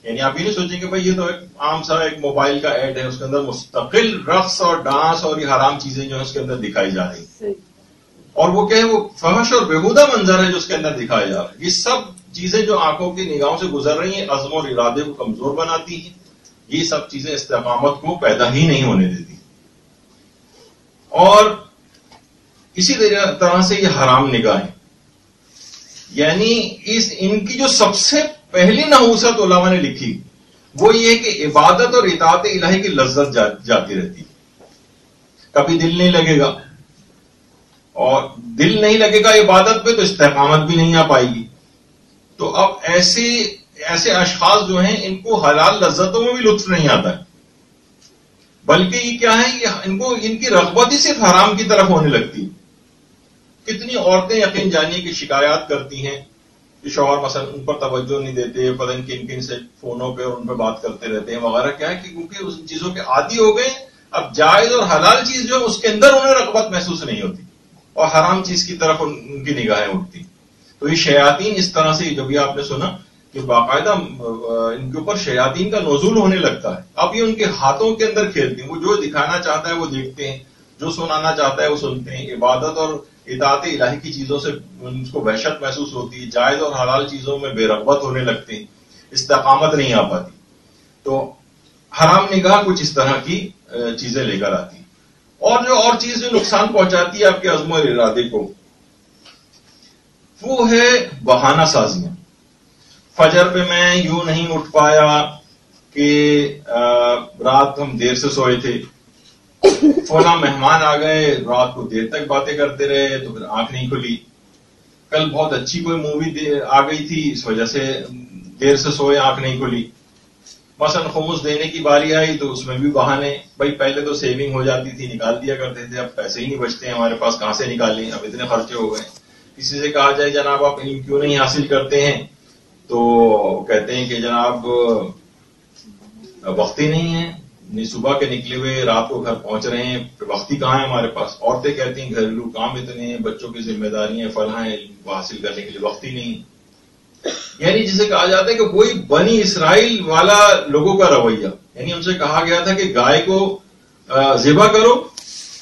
یعنی آپ یہ نہیں سوچیں کہ بھائی یہ تو ایک عام سا ایک موبائل کا ایڈ ہے, اس کے اندر مستقل رقص اور ڈانس اور یہ حرام چیزیں جو ہے اس کے اندر دکھائی جا رہی, اور وہ کیا ہے, وہ فحش اور بیہودہ منظر ہے جو اس کے اندر دکھایا جا رہا ہے. یہ سب چیزیں جو آنکھوں کی نگاہوں سے گزر رہی ہیں عزم اور ارادے کو کمزور بناتی ہیں. یہ سب چیزیں استقامت کو پیدا ہی نہیں ہونے دیتی. اور اسی طرح سے یہ حرام نگاہیں, یعنی ان کی جو سب سے پہلی نحوست علماء نے لکھی وہ یہ کہ عبادت اور اطاعت الہی کی لذت جاتی رہتی. کبھی دل نہیں لگے گا, اور دل نہیں لگے گا عبادت پہ تو استقامت بھی نہیں آ پائے گی. تو اب ایسے اشخاص جو ہیں ان کو حلال لذتوں میں بھی لطف نہیں آتا ہے, بلکہ یہ کیا ہے, ان کی رغبت ہی صرف حرام کی طرف ہونے لگتی. کتنی عورتیں یقین جانیے کہ شکایات کرتی ہیں کہ شوہر مثلا ان پر توجہ نہیں دیتے, پتہ نہیں کن کن سے فونوں پہ اور ان پہ بات کرتے رہتے ہیں وغیرہ. کیا ہے کہ کیونکہ ان چیزوں کے عادی ہو گئے, اب جائز اور حلال چیز جو ہے اس کے اندر انہیں رغبت محسوس نہیں ہوتی اور حرام چیز کی طرف ان کی نگاہیں اٹھتی. تو یہ شیاطین اس طرح سے, جب یہ آپ نے سنا کہ باقاعدہ ان کے اوپر شیاطین کا نزول ہونے لگتا ہے. اب یہ ان کے ہاتھوں کے اندر کھیلتے ہیں, وہ جو دکھانا چاہتا ہے وہ دیکھتے ہیں, جو سنانا چاہتا ہے وہ سنتے ہیں. عبادت اور اطاعت الہی کی چیزوں سے ان کو وحشت محسوس ہوتی ہے, جائز اور حلال چیزوں میں بے رغبت ہونے لگتے ہیں, استقامت نہیں آ پاتی. تو حرام نگاہ کچھ اس طرح کی چیزیں لے کر آتی. اور چیز جو نقصان پہنچاتی ہے آپ کے عزم اور ارادے کو وہ ہے بہانہ سازیاں. فجر پہ میں یوں نہیں اٹھ پایا کہ رات ہم دیر سے سوئے تھے, فلاں مہمان آ گئے, رات کو دیر تک باتیں کرتے رہے تو پھر آنکھ نہیں کھلی. کل بہت اچھی کوئی مووی آ گئی تھی, اس وجہ سے دیر سے سوئے, آنکھ نہیں کھلی. مثلا خمس دینے کی باری آئی تو اس میں بھی بہانے, بھائی پہلے تو سیونگ ہو جاتی تھی, نکال دیا کرتے تھے, اب پیسے ہی نہیں بچتے ہیں ہمارے پاس, کہاں سے نکالیں, اب اتنے خرچے ہو گئے. کسی سے کہا جائے جناب آپ علم کیوں نہیں حاصل کرتے ہیں, تو کہتے ہیں کہ جناب وقت ہی نہیں ہے, صبح کے نکلے ہوئے رات کو گھر پہنچ رہے ہیں, وقت ہی کہاں ہے ہمارے پاس. عورتیں کہتی ہیں گھریلو کام اتنے ہیں, بچوں کی ذمہ داریاں فلاں ہیں, حاصل کرنے کے لیے وقت ہی نہیں. یعنی جسے کہا جاتا ہے کہ وہی بنی اسرائیل والا لوگوں کا رویہ. یعنی ان سے کہا گیا تھا کہ گائے کو ذبح کرو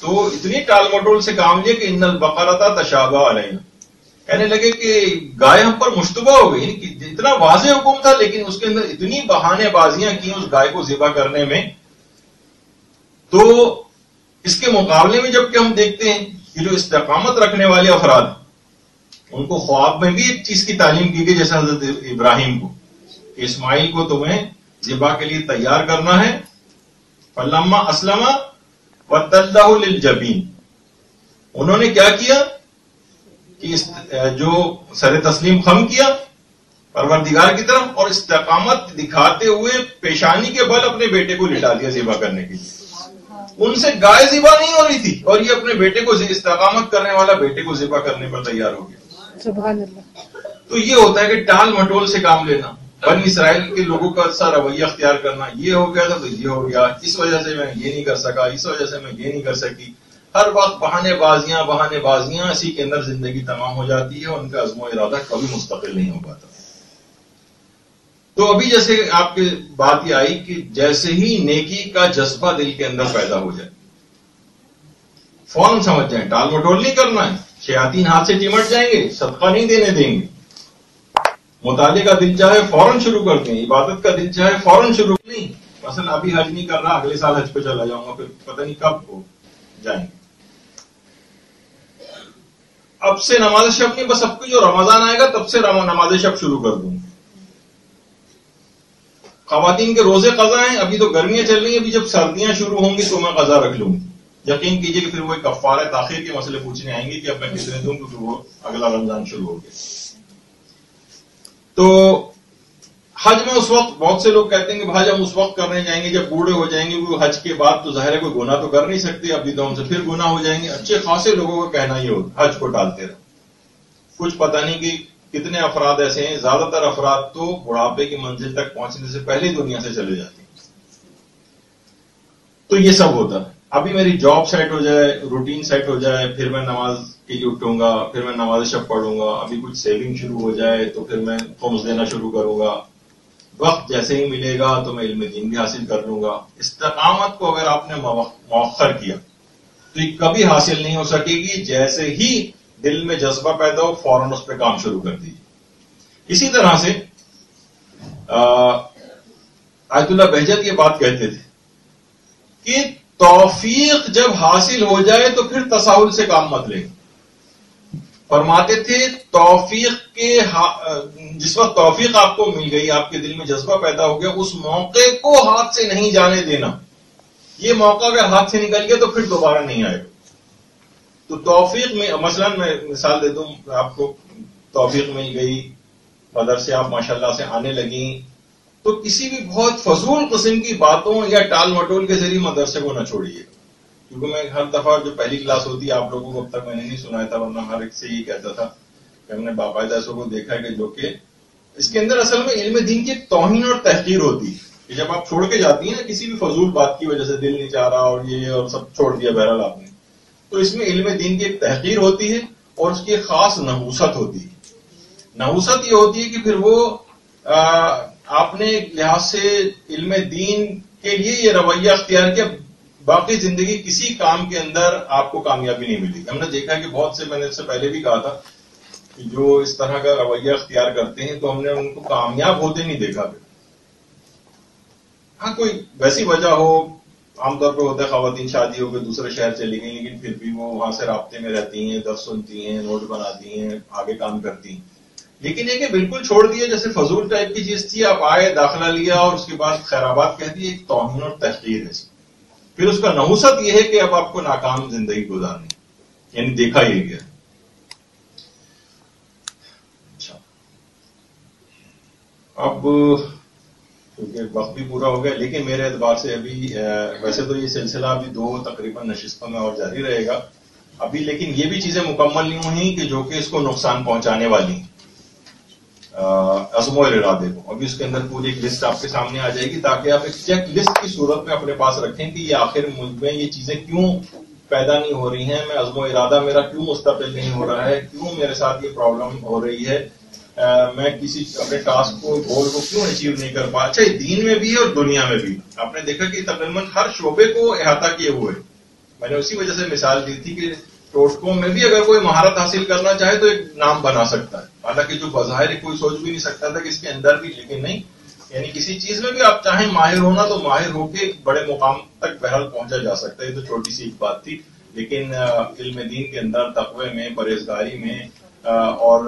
تو اتنی ٹال مٹول سے کام لیا کہ ان البقرۃ تشابہ علینا, کہنے لگے کہ گائے ہم پر مشتبہ ہو گئی. اتنا واضح حکم تھا لیکن اس کے اندر اتنی بہانے بازیاں کی اس گائے کو ذبح کرنے میں. تو اس کے مقابلے میں جب کہ ہم دیکھتے ہیں کہ جو استقامت رکھنے والے افراد ان کو خواب میں بھی ایک چیز کی تعلیم کی گئی, جیسے حضرت ابراہیم کو کہ اسماعیل کو تمہیں ذبح کے لیے تیار کرنا ہے. فلما اسلم وتلہ للجبین, انہوں نے کیا کیا کہ جو سر تسلیم خم کیا پروردگار کی طرف, اور استقامت دکھاتے ہوئے پیشانی کے بل اپنے بیٹے کو لٹا دیا ذبح کرنے کے لیے. ان سے گائے ذبح نہیں ہو رہی تھی اور یہ اپنے بیٹے کو, استقامت کرنے والا بیٹے کو ذبح کرنے پر تیار ہو گیا. سبحان اللہ. تو یہ ہوتا ہے کہ ٹال مٹول سے کام لینا, بنی اسرائیل کے لوگوں کا سا رویہ اختیار کرنا. یہ ہو گیا تھا تو یہ ہو گیا, اس وجہ سے میں یہ نہیں کر سکا, اس وجہ سے میں یہ نہیں کر سکی. ہر وقت بہانے بازیاں اسی کے اندر زندگی تمام ہو جاتی ہے, ان کا عزم و ارادہ کبھی مستقل نہیں ہو پاتا. تو ابھی جیسے آپ کی بات یہ آئی کہ جیسے ہی نیکی کا جذبہ دل کے اندر پیدا ہو جائے فوراً سمجھ جائیں ٹال مٹول نہیں کرنا ہے. شیاطین ہاتھ سے چمٹ جائیں گے, صدقہ نہیں دینے دیں گے. مطالعے کا دل چاہے فوراً شروع کر دیں, عبادت کا دل چاہے فوراً شروع نہیں. مثلا ابھی حج نہیں کر رہا, اگلے سال حج پہ چلا جاؤں گا, پھر پتہ نہیں کب ہو جائیں گے. اب سے نماز شب نہیں، بس اب جو رمضان آئے گا تب سے نماز شب شروع کر دوں. خواتین کے روزے قضا ہیں، ابھی تو گرمیاں چل رہی ہیں، ابھی جب سردیاں شروع ہوں گی تو میں قضا رکھ لوں گی. یقین کیجئے کہ پھر وہ کفارہ تاخیر کے مسئلے پوچھنے آئیں گے کہ اب میں کتنے دوں، کیونکہ وہ اگلا رمضان شروع ہو گیا. تو حج میں اس وقت بہت سے لوگ کہتے ہیں کہ حج ہم اس وقت کرنے جائیں گے جب بوڑھے ہو جائیں گے، وہ حج کے بعد تو ظاہر ہے کوئی گناہ تو کر نہیں سکتے، ابھی تو ہم سے پھر گناہ ہو جائیں گے. اچھے خاصے لوگوں کا کہنا یہ ہوتا حج کو ٹالتے رہے. کچھ پتہ نہیں کہ کتنے افراد ایسے ہیں، زیادہ تر افراد تو بڑھاپے کی منزل تک پہنچنے سے پہلے دنیا سے چلے جاتے ہیں. تو یہ سب ہوتا ہے. ابھی میری جاب سیٹ ہو جائے، روٹین سیٹ ہو جائے، پھر میں نماز کے لیے اٹھوں گا، پھر میں نماز شب پڑھوں گا. ابھی کچھ سیونگ شروع ہو جائے تو پھر میں خمس دینا شروع کروں گا. وقت جیسے ہی ملے گا تو میں علم دین بھی حاصل کر لوں گا. استقامت کو اگر آپ نے مؤخر کیا تو یہ کبھی حاصل نہیں ہو سکے گی. جیسے ہی دل میں جذبہ پیدا ہو فوراً اس پہ کام شروع کر دیجیے. اسی طرح سے آیت اللہ بہجت یہ بات کہتے تھے کہ توفیق جب حاصل ہو جائے تو پھر تساہل سے کام مت لیں. فرماتے تھے توفیق کے جس وقت توفیق آپ کو مل گئی، آپ کے دل میں جذبہ پیدا ہو گیا، اس موقع کو ہاتھ سے نہیں جانے دینا. یہ موقع اگر ہاتھ سے نکل گیا تو پھر دوبارہ نہیں آئے گا. تو توفیق میں مثلا میں مثال دے دوں آپ کو، توفیق مل گئی، مدرسے آپ ماشاءاللہ سے آنے لگیں، تو کسی بھی بہت فضول قسم کی باتوں یا ٹال مٹول کے ذریعے مدرسے کو نہ چھوڑیے. کیونکہ میں ہر دفعہ جو پہلی کلاس ہوتی ہے آپ لوگوں کو اب تک میں نے نہیں سنایا تھا، ورنہ ہر ایک سے یہ کہتا تھا کہ ہم نے باقاعدہ ایسوں کو دیکھا ہے کہ جو کہ اس کے اندر اصل میں علم دین کی توہین اور تحقیر ہوتی ہے. کہ جب آپ چھوڑ کے جاتی ہیں کسی بھی فضول بات کی وجہ سے، دل نہیں چاہ رہا اور یہ اور سب چھوڑ دیا بہرحال آپ نے، تو اس میں علم دین کی ایک تحقیر ہوتی ہے اور اس کی ایک خاص نحوست ہوتی ہے. نحوست یہ ہوتی ہے کہ پھر وہ آپ نے لحاظ سے علم دین کے لیے یہ رویہ اختیار کیا، باقی زندگی کسی کام کے اندر آپ کو کامیابی نہیں ملے گی. ہم نے دیکھا کہ بہت سے، میں نے اس سے پہلے بھی کہا تھا کہ جو اس طرح کا رویہ اختیار کرتے ہیں تو ہم نے ان کو کامیاب ہوتے نہیں دیکھا. پھر ہاں کوئی ویسی وجہ ہو، عام طور پہ ہوتا ہے خواتین شادی ہو کے دوسرے شہر چلی گئی، لیکن پھر بھی وہ وہاں سے رابطے میں رہتی ہیں، درس سنتی ہیں، نوٹ بناتی ہیں، آگے کام کرتی ہیں. لیکن یہ کہ بالکل چھوڑ دیا، جیسے فضول ٹائپ کی چیز تھی، آپ آئے داخلہ لیا اور اس کے بعد خیرآباد کہہ دی، ایک توہین اور تحقیر ہے. پھر اس کا نحوست یہ ہے کہ اب آپ کو ناکام زندگی گزارنی، یعنی دیکھا یہ گیا. اچھا، اب کیونکہ وقت بھی پورا ہو گیا، لیکن میرے اعتبار سے ابھی ویسے تو یہ سلسلہ ابھی 2 تقریباً نشستوں میں اور جاری رہے گا ابھی، لیکن یہ بھی چیزیں مکمل نہیں ہوئی کہ جو کہ اس کو نقصان پہنچانے والی ہیں. عزم و ارادے کو ابھی اس کے اندر پوری ایک لسٹ آپ کے سامنے آ جائے گی، تاکہ آپ ایک چیک لسٹ کی صورت میں اپنے پاس رکھیں کہ یہ آخر ملک میں یہ چیزیں کیوں پیدا نہیں ہو رہی ہیں، میں عزم و ارادہ میرا کیوں مستقل نہیں ہو رہا ہے، کیوں میرے ساتھ یہ پرابلم ہو رہی ہے، میں کسی اپنے ٹاسک کو، گول کو کیوں اچیو نہیں کر پا. اچھا، دین میں بھی ہے اور دنیا میں بھی. آپ نے دیکھا کہ تقریباً ہر شعبے کو احاطہ کیے ہوئے. میں نے اسی وجہ سے مثال دی تھی کہ ٹوٹکوں میں بھی اگر کوئی مہارت حاصل کرنا چاہے تو ایک نام بنا سکتا ہے، حالانکہ جو بظاہر کوئی سوچ بھی نہیں سکتا تھا کہ اس کے اندر بھی، لیکن نہیں، یعنی کسی چیز میں بھی آپ چاہیں ماہر ہونا تو ماہر ہو کے بڑے مقام تک بہرحال پہنچا جا سکتا ہے. یہ تو چھوٹی سی ایک بات تھی، لیکن علم دین کے اندر تقوی میں، پرہیزگاری میں اور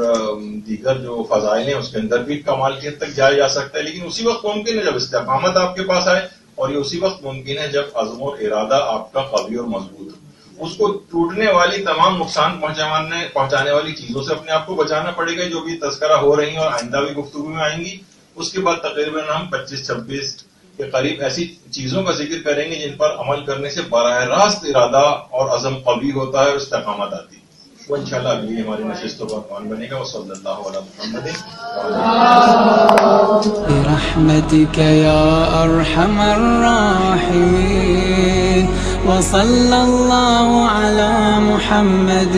دیگر جو فضائل ہیں اس کے اندر بھی کمال کی حد تک جایا جا سکتا ہے. لیکن اسی وقت ممکن ہے جب استقامت آپ کے پاس آئے، اور یہ اسی وقت ممکن ہے جب عزم اور ارادہ آپ کا قوی اور مضبوط ہو. اس کو ٹوٹنے والی تمام نقصان پہنچانے والی چیزوں سے اپنے آپ کو بچانا پڑے گا، جو بھی تذکرہ ہو رہی ہیں اور آئندہ بھی گفتگو میں آئیں گی. اس کے بعد تقریباً ہم 25-26 کے قریب ایسی چیزوں کا ذکر کریں گے جن پر عمل کرنے سے براہ راست ارادہ اور عزم قوی ہوتا ہے اور استقامت آتی ہے. وہ انشاءاللہ اگلی ہماری نشستوں کا عنوان بنے گا. وصلی اللہ علی محمد برحمتک یا ارحم الراحمین وصلی اللہ علی محمد